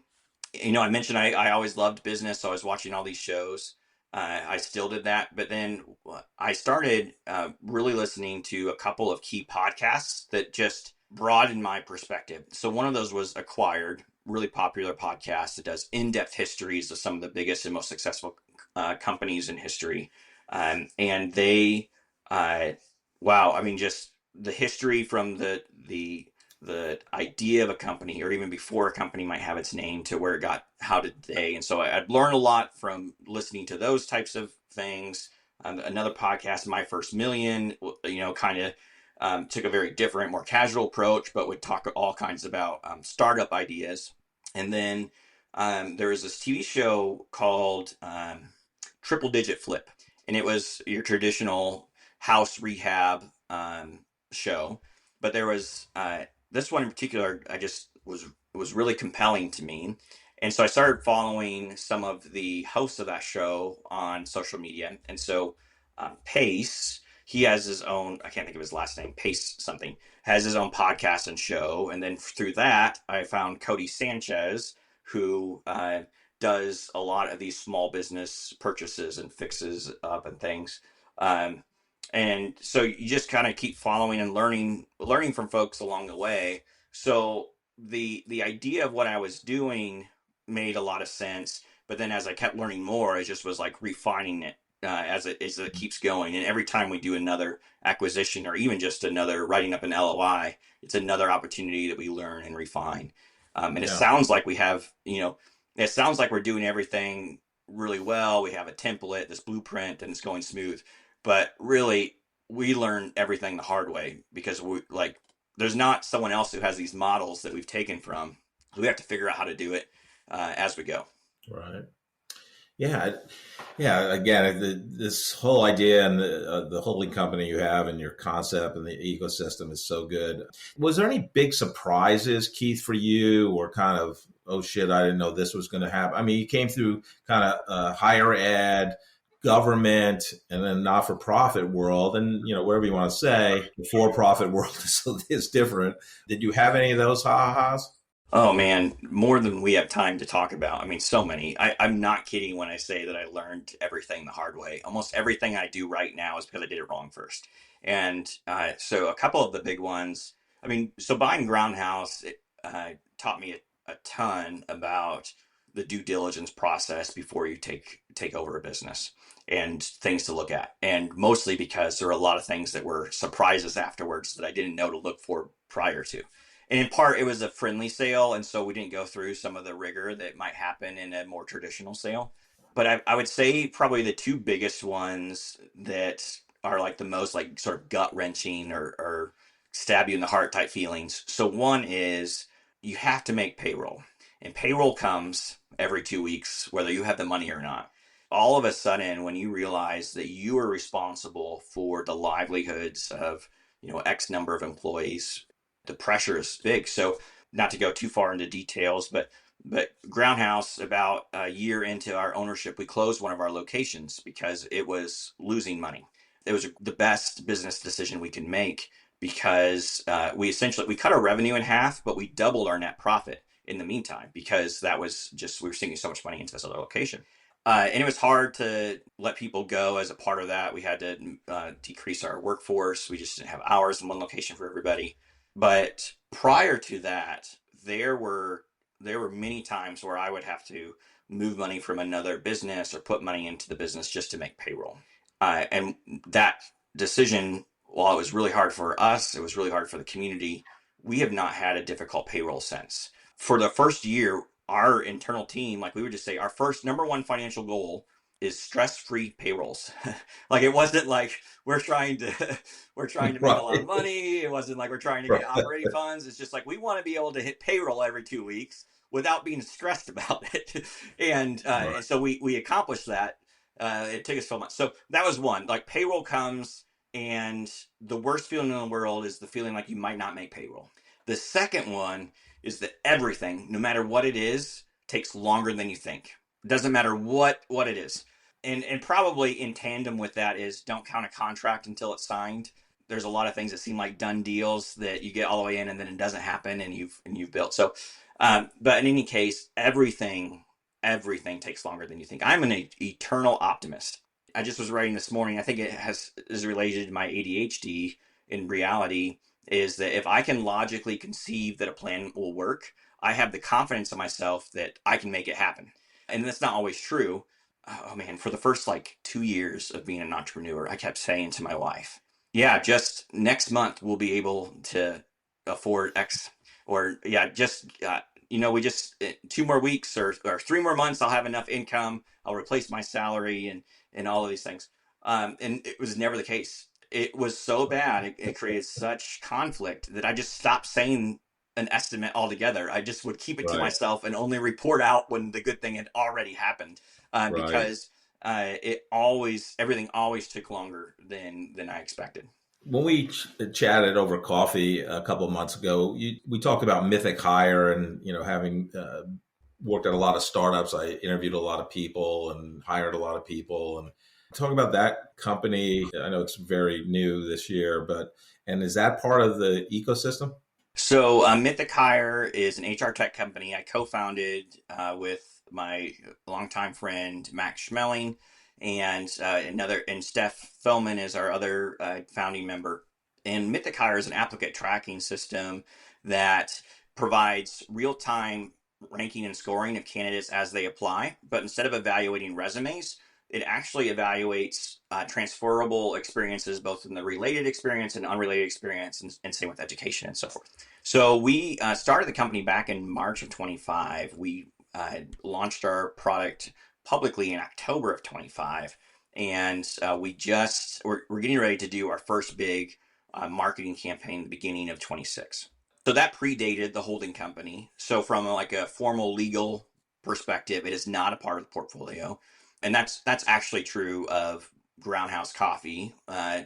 I mentioned I always loved business, so I was watching all these shows. I still did that, but then I started really listening to a couple of key podcasts that just broadened my perspective. So one of those was Acquired, really popular podcast that does in-depth histories of some of the biggest and most successful companies in history, and they, uh, wow, I mean, just the history from the idea of a company, or even before a company might have its name, to where it got how today. And so I'd learned a lot from listening to those types of things. Another podcast, My First Million, kind of took a very different, more casual approach, but would talk all kinds about startup ideas. And then there was this TV show called Triple Digit Flip, and it was your traditional house rehab show. But there was this one in particular, I just was really compelling to me. And so I started following some of the hosts of that show on social media. And so Pace, he has his own, I can't think of his last name, Pace something, has his own podcast and show. And then through that, I found Cody Sanchez, who does a lot of these small business purchases and fixes up and things. Um, and so you just kind of keep following and learning from folks along the way. So the idea of what I was doing made a lot of sense, but then as I kept learning more, I just was like refining it as it keeps going. And every time we do another acquisition, or even just another writing up an LOI, it's another opportunity that we learn and refine. And it Yeah. sounds like it sounds like we're doing everything really well. We have a template, this blueprint, and it's going smooth. But really, we learn everything the hard way, because there's not someone else who has these models that we've taken from. We have to figure out how to do it as we go. Right. Yeah. Yeah. Again, this whole idea and the holding company you have and your concept and the ecosystem is so good. Was there any big surprises, Keith, for you, or kind of, oh shit, I didn't know this was going to happen? I mean, you came through kind of higher ed, government, and then not-for-profit world, and whatever you want to say, the for-profit world is different. Did you have any of those ha-has? Oh man, more than we have time to talk about. I mean, so many. I'm not kidding when I say that I learned everything the hard way. Almost everything I do right now is because I did it wrong first. And so a couple of the big ones, I mean, so buying Groundhouse, it taught me a ton about the due diligence process before you take over a business, and things to look at. And mostly because there were a lot of things that were surprises afterwards that I didn't know to look for prior to. And in part, it was a friendly sale, and so we didn't go through some of the rigor that might happen in a more traditional sale. But I would say probably the two biggest ones that are like the most like sort of gut wrenching, or stab you in the heart type feelings. So one is you have to make payroll, and payroll comes every 2 weeks, whether you have the money or not. All of a sudden, when you realize that you are responsible for the livelihoods of X number of employees, the pressure is big. So not to go too far into details, but Groundhouse, about a year into our ownership, we closed one of our locations because it was losing money. It was the best business decision we could make, because we cut our revenue in half, but we doubled our net profit in the meantime, because that was just, we were sinking so much money into this other location. And it was hard to let people go as a part of that. We had to decrease our workforce. We just didn't have hours in one location for everybody. But prior to that, there were many times where I would have to move money from another business or put money into the business just to make payroll. And that decision, while it was really hard for us, it was really hard for the community. We have not had a difficult payroll since. For the first year, our internal team, like we would just say, our first number one financial goal is stress-free payrolls. Like, it wasn't like we're trying to make a lot of money. It wasn't like we're trying to get operating funds. It's just like, we want to be able to hit payroll every 2 weeks without being stressed about it. And so we accomplished that. It took us so much. So that was one. Like, payroll comes, and the worst feeling in the world is the feeling like you might not make payroll. The second one is that everything, no matter what it is, takes longer than you think. It doesn't matter what it is. And probably in tandem with that is, don't count a contract until it's signed. There's a lot of things that seem like done deals that you get all the way in and then it doesn't happen, and you've built. So, but in any case, everything takes longer than you think. I'm an eternal optimist. I just was writing this morning, I think it is related to my ADHD in reality, is that if I can logically conceive that a plan will work, I have the confidence in myself that I can make it happen. And that's not always true. Oh man, for the first 2 years of being an entrepreneur, I kept saying to my wife, yeah, just next month we'll be able to afford X. Or yeah, just, we just 2 more weeks or 3 more months, I'll have enough income. I'll replace my salary and all of these things. And it was never the case. It was so bad. It created such conflict that I just stopped saying an estimate altogether. I just would keep it to myself and only report out when the good thing had already happened, because everything always took longer than I expected. When we chatted over coffee a couple of months ago, we talked about Mythic Hire, and having worked at a lot of startups, I interviewed a lot of people and hired a lot of people, and talk about that company. I know it's very new this year, and is that part of the ecosystem? So Mythic Hire is an HR tech company I co-founded with my longtime friend Max Schmeling, and Steph Fellman is our other founding member. And Mythic Hire is an applicant tracking system that provides real-time ranking and scoring of candidates as they apply, but instead of evaluating resumes, it actually evaluates transferable experiences, both in the related experience and unrelated experience, and same with education and so forth. So we started the company back in March of 25. We launched our product publicly in October of 25. And we're getting ready to do our first big marketing campaign at the beginning of 26. So that predated the holding company. So from a formal legal perspective, it is not a part of the portfolio. And that's actually true of Groundhouse Coffee,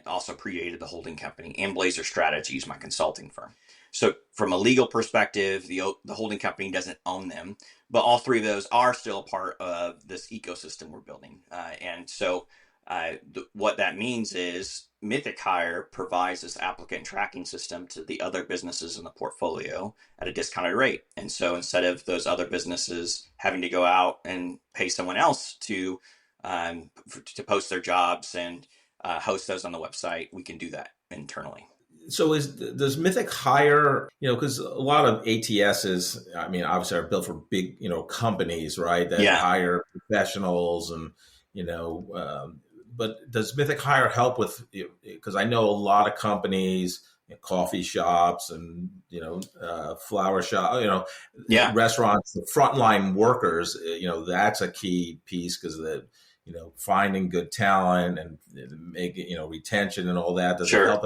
also predated the holding company, and Blazer Strategies, my consulting firm. So from a legal perspective, the holding company doesn't own them, but all three of those are still a part of this ecosystem we're building. And so what that means is Mythic Hire provides this applicant tracking system to the other businesses in the portfolio at a discounted rate. And so instead of those other businesses having to go out and pay someone else to post their jobs and host those on the website, we can do that internally. So does Mythic Hire, because a lot of ATSs, obviously are built for big, companies, right? That hire professionals and, but does Mythic Hire help with, because I know a lot of companies, coffee shops and, flower shop, restaurants, the frontline workers, that's a key piece because finding good talent and making, retention and all that. Does it help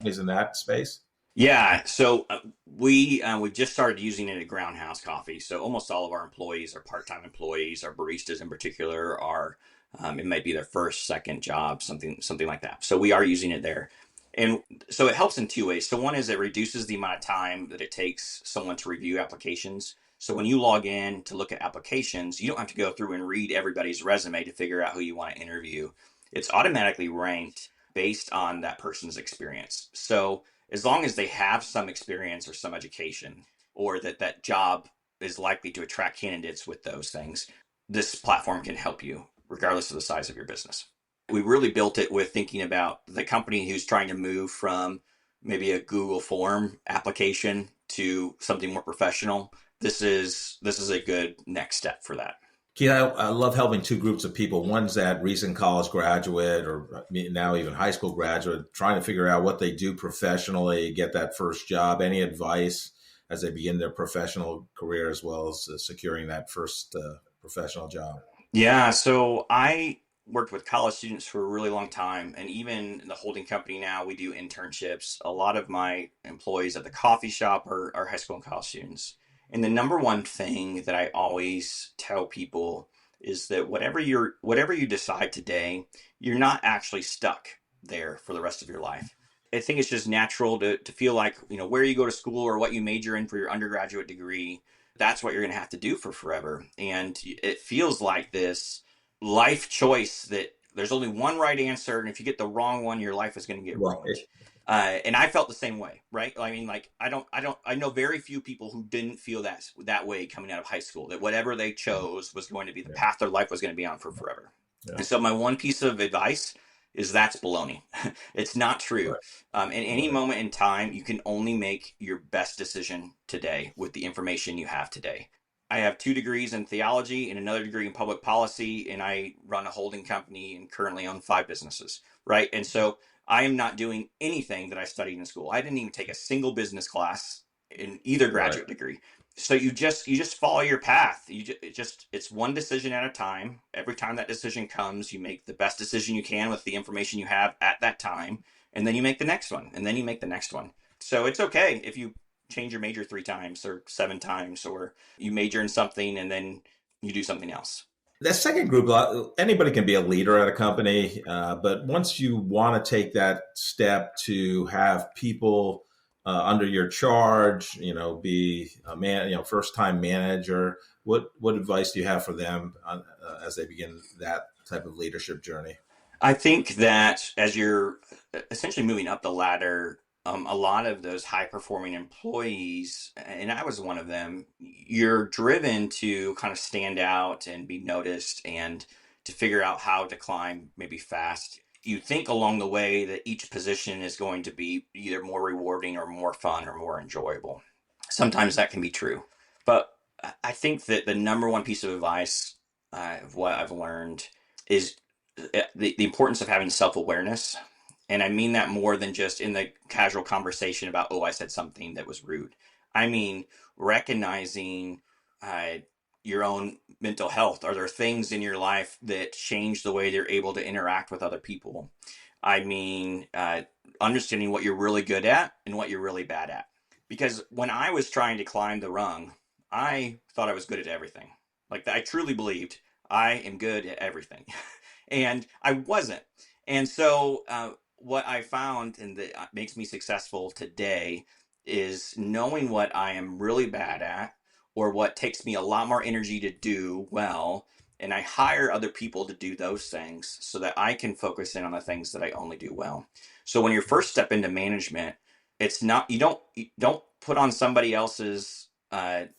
in that space? Yeah. So we just started using it at Groundhouse Coffee. So almost all of our employees are part-time employees. Our baristas in particular are, it might be their first, second job, something like that. So we are using it there. And so it helps in 2 ways. So one is it reduces the amount of time that it takes someone to review applications. So when you log in to look at applications, you don't have to go through and read everybody's resume to figure out who you want to interview. It's automatically ranked based on that person's experience. So as long as they have some experience or some education, or that job is likely to attract candidates with those things, this platform can help you regardless of the size of your business. We really built it with thinking about the company who's trying to move from maybe a Google form application to something more professional. This is a good next step for that. Keith, I love helping two groups of people. One's that recent college graduate or now even high school graduate trying to figure out what they do professionally, get that first job. Any advice as they begin their professional career as well as securing that first professional job? Yeah, so I worked with college students for a really long time. And even in the holding company now, we do internships. A lot of my employees at the coffee shop are high school and college students. And the number one thing that I always tell people is that whatever you decide today, you're not actually stuck there for the rest of your life. I think it's just natural to feel like, where you go to school or what you major in for your undergraduate degree, that's what you're going to have to do for forever. And it feels like this life choice that there's only one right answer. And if you get the wrong one, your life is going to get ruined. And I felt the same way, right? I mean, like, I know very few people who didn't feel that way coming out of high school, that whatever they chose was going to be the path their life was going to be on for forever. Yeah. And so my one piece of advice is that's baloney. It's not true. In any moment in time, you can only make your best decision today with the information you have today. I have 2 degrees in theology and another degree in public policy, and I run a holding company and currently own 5 businesses, right? And so I am not doing anything that I studied in school. I didn't even take a single business class in either graduate degree. So you just follow your path. It's one decision at a time. Every time that decision comes, you make the best decision you can with the information you have at that time, and then you make the next one, and then you make the next one. So it's okay if you change your major 3 times or 7 times, or you major in something and then you do something else. That second group, anybody can be a leader at a company, but once you want to take that step to have people under your charge, be a first-time manager, what advice do you have for them as they begin that type of leadership journey? I think that as you're essentially moving up the ladder, a lot of those high-performing employees, and I was one of them, you're driven to kind of stand out and be noticed and to figure out how to climb maybe fast. You think along the way that each position is going to be either more rewarding or more fun or more enjoyable. Sometimes that can be true. But I think that the number one piece of advice of what I've learned is the importance of having self-awareness. And I mean that more than just in the casual conversation about, oh, I said something that was rude. I mean, recognizing your own mental health. Are there things in your life that change the way you're able to interact with other people? I mean, understanding what you're really good at and what you're really bad at. Because when I was trying to climb the rung, I thought I was good at everything. Like, I truly believed I am good at everything. And I wasn't. And so what I found and that makes me successful today is knowing what I am really bad at, or what takes me a lot more energy to do well, and I hire other people to do those things so that I can focus in on the things that I only do well. So when you first step into management, it's not, you don't put on somebody else's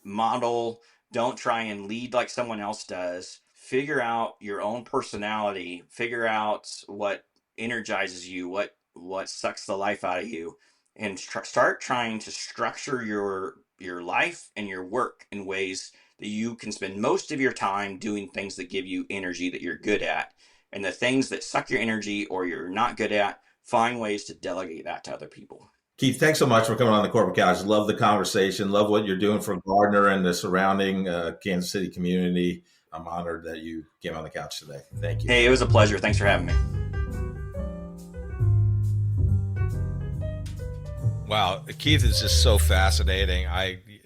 model. Don't try and lead like someone else does. Figure out your own personality. Figure out what energizes you, what sucks the life out of you, and start trying to structure your life and your work in ways that you can spend most of your time doing things that give you energy that you're good at, and the things that suck your energy or you're not good at, find ways to delegate that to other people. Keith, thanks so much for coming on the Corporate Couch. Love the conversation. Love what you're doing for Gardner and the surrounding Kansas City community. I'm honored that you came on the couch today. Thank you. Hey, it was a pleasure. Thanks for having me. Wow, Keith is just so fascinating.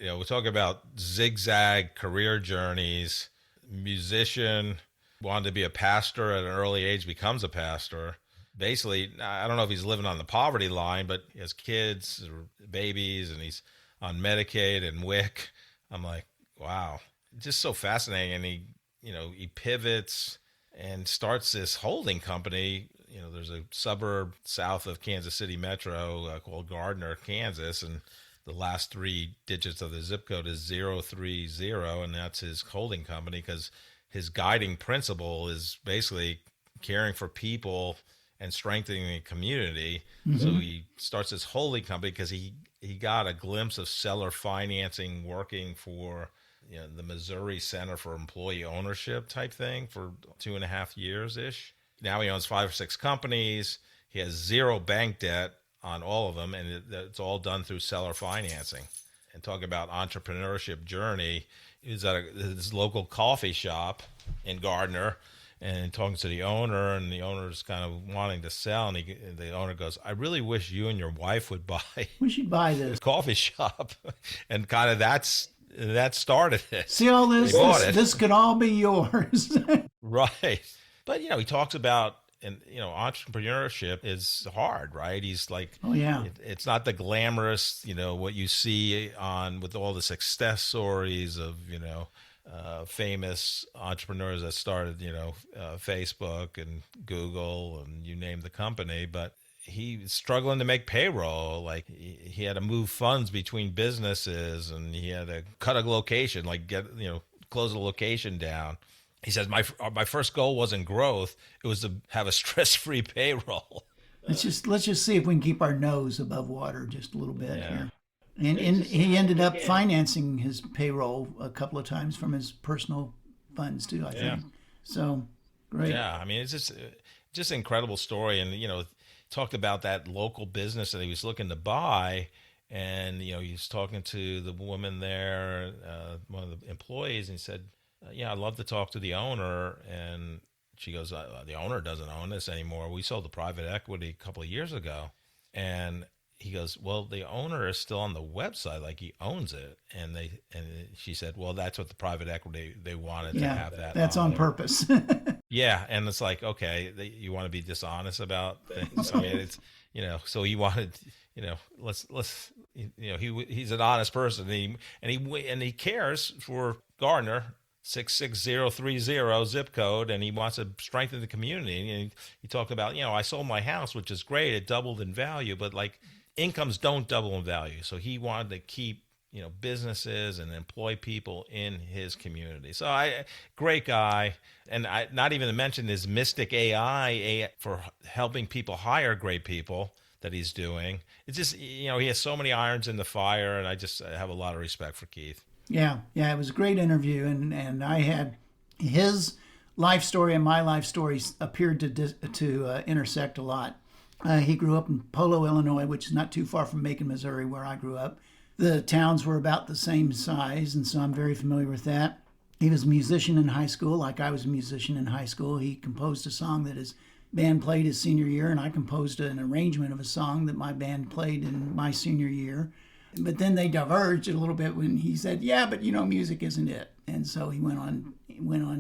we're talking about zigzag career journeys. Musician, wanted to be a pastor at an early age, becomes a pastor. Basically, I don't know if he's living on the poverty line, but he has kids, babies, and he's on Medicaid and WIC. I'm like, wow, just so fascinating. And he pivots and starts this holding company, there's a suburb south of Kansas City Metro called Gardner, Kansas, and the last 3 digits of the zip code is 030, and that's his holding company, because his guiding principle is basically caring for people and strengthening the community. Mm-hmm. So he starts this holding company because he got a glimpse of seller financing working for the Missouri Center for Employee Ownership type thing for 2.5 years ish. Now he owns 5 or 6 companies. He has 0 bank debt on all of them, and it's all done through seller financing. And talk about entrepreneurship journey, he was at his local coffee shop in Gardner and talking to the owner, and the owner's kind of wanting to sell, and the owner goes, "I really wish you and your wife would buy we should buy this coffee shop." And kind of that started it. See all this? This could all be yours. Right. But, he talks about, and, entrepreneurship is hard, right? He's like, oh, yeah. It's not the glamorous, what you see with all the success stories of, famous entrepreneurs that started, Facebook and Google and you name the company. But he was struggling to make payroll. Like he had to move funds between businesses, and he had to cut a location, like close a location down. He says, my first goal wasn't growth. It was to have a stress-free payroll. Let's just see if we can keep our nose above water just a little bit here. And he ended up financing his payroll a couple of times from his personal funds too, I think. So great. Yeah, I mean, it's just an incredible story. And, talked about that local business that he was looking to buy. And, he was talking to the woman there, one of the employees, and he said, I'd love to talk to the owner. And she goes, the owner doesn't own this anymore. We sold to private equity a couple of years ago. And he goes, well, the owner is still on the website, like he owns it. And she said, well, that's what the private equity, they wanted to have that. That's on purpose. Yeah. And it's like, okay, you want to be dishonest about things. I mean, it's, so he wanted, let's, he's an honest person, and he cares for Gardner, 66030 zip code, and he wants to strengthen the community. And he talked about, I sold my house, which is great. It doubled in value, but like incomes don't double in value. So he wanted to keep, businesses and employ people in his community. So great guy. And not even to mention his Mystic AI for helping people hire great people that he's doing. It's just, he has so many irons in the fire, and I have a lot of respect for Keith. Yeah, it was a great interview, and I had his life story and my life stories appeared to intersect a lot. He grew up in Polo, Illinois, which is not too far from Macon, Missouri, where I grew up. The towns were about the same size, and so I'm very familiar with that. He was a musician in high school, like I was a musician in high school. He composed a song that his band played his senior year, and I composed an arrangement of a song that my band played in my senior year. But then they diverged a little bit when he said, yeah, but music isn't it. And so he went on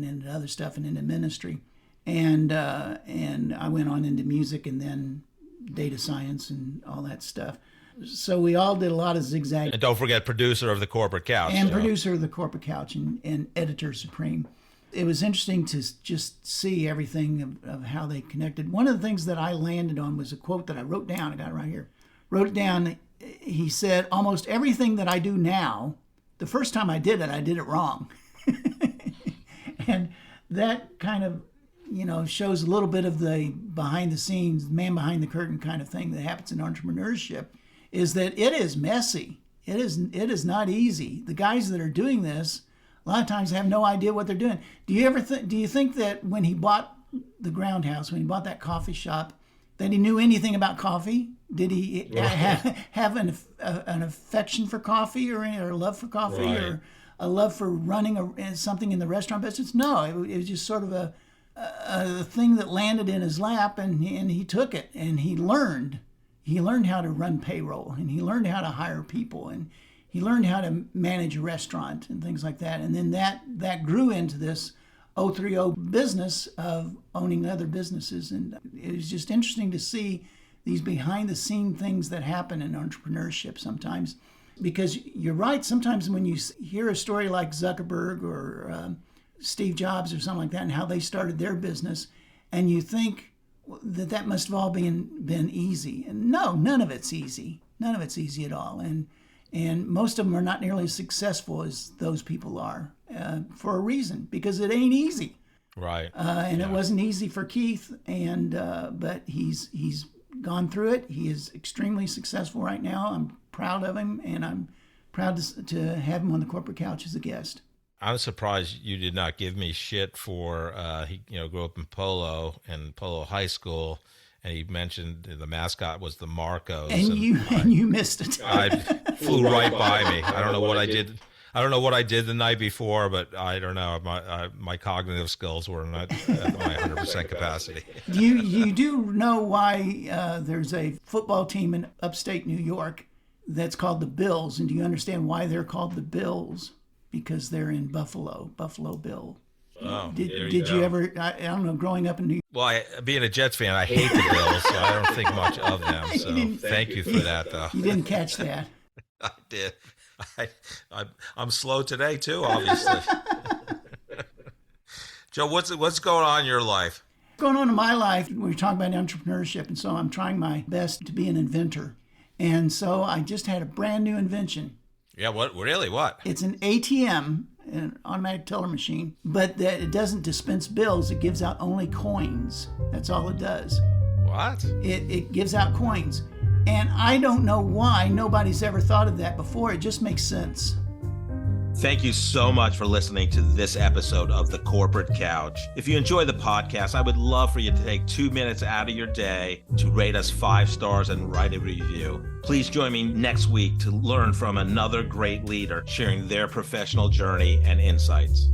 into other stuff and into ministry. And I went on into music and then data science and all that stuff. So we all did a lot of zigzag. And don't forget producer of the Corporate Couch. And producer of the Corporate Couch and editor supreme. It was interesting to just see everything of how they connected. One of the things that I landed on was a quote that I wrote down. I got it right here. Wrote it down. He said, almost everything that I do now, the first time I did it wrong. And that kind of, shows a little bit of the behind the scenes, man behind the curtain kind of thing that happens in entrepreneurship, is that it is messy. It is not easy. The guys that are doing this, a lot of times have no idea what they're doing. Do you think that when he bought the Ground House, when he bought that coffee shop, that he knew anything about coffee? Did he have an affection for coffee or a love for coffee or a love for running something in the restaurant business? No, it was just sort of a thing that landed in his lap, and he took it, and he learned. He learned how to run payroll, and he learned how to hire people, and he learned how to manage a restaurant and things like that. And then that grew into this 030 business of owning other businesses. And it was just interesting to see these behind the scene things that happen in entrepreneurship sometimes, because you're right. Sometimes when you hear a story like Zuckerberg or Steve Jobs or something like that, and how they started their business, and you think, that must have all been easy. And no, none of it's easy. None of it's easy at all. And most of them are not nearly as successful as those people are for a reason, because it ain't easy. Right. And it wasn't easy for Keith, but he's gone through it. He is extremely successful right now. I'm proud of him, and I'm proud to have him on the Corporate Couch as a guest. I'm surprised you did not give me shit for he grew up in Polo and Polo High School, and he mentioned the mascot was the Marcos, and you missed it. I flew right by me. I don't know what I did. I don't know what I did the night before, but I don't know. My cognitive skills were not at my 100% capacity. You do know why there's a football team in upstate New York that's called the Bills, and do you understand why they're called the Bills? Because they're in Buffalo Bill. Oh, did you ever? I don't know. Growing up in New York. Well, being a Jets fan, I hate the Bills, so I don't think much of them. So thank you for that, though. You didn't catch that. I did. I'm slow today too, obviously. Joe, what's going on in your life? Going on in my life, we're talking about entrepreneurship, and so I'm trying my best to be an inventor. And so I just had a brand new invention. Yeah, what? Really? What? It's an ATM, an automatic teller machine, but that it doesn't dispense bills. It gives out only coins. That's all it does. What? It gives out coins. And I don't know why nobody's ever thought of that before. It just makes sense. Thank you so much for listening to this episode of The Corporate Couch. If you enjoy the podcast, I would love for you to take 2 minutes out of your day to rate us 5 stars and write a review. Please join me next week to learn from another great leader sharing their professional journey and insights.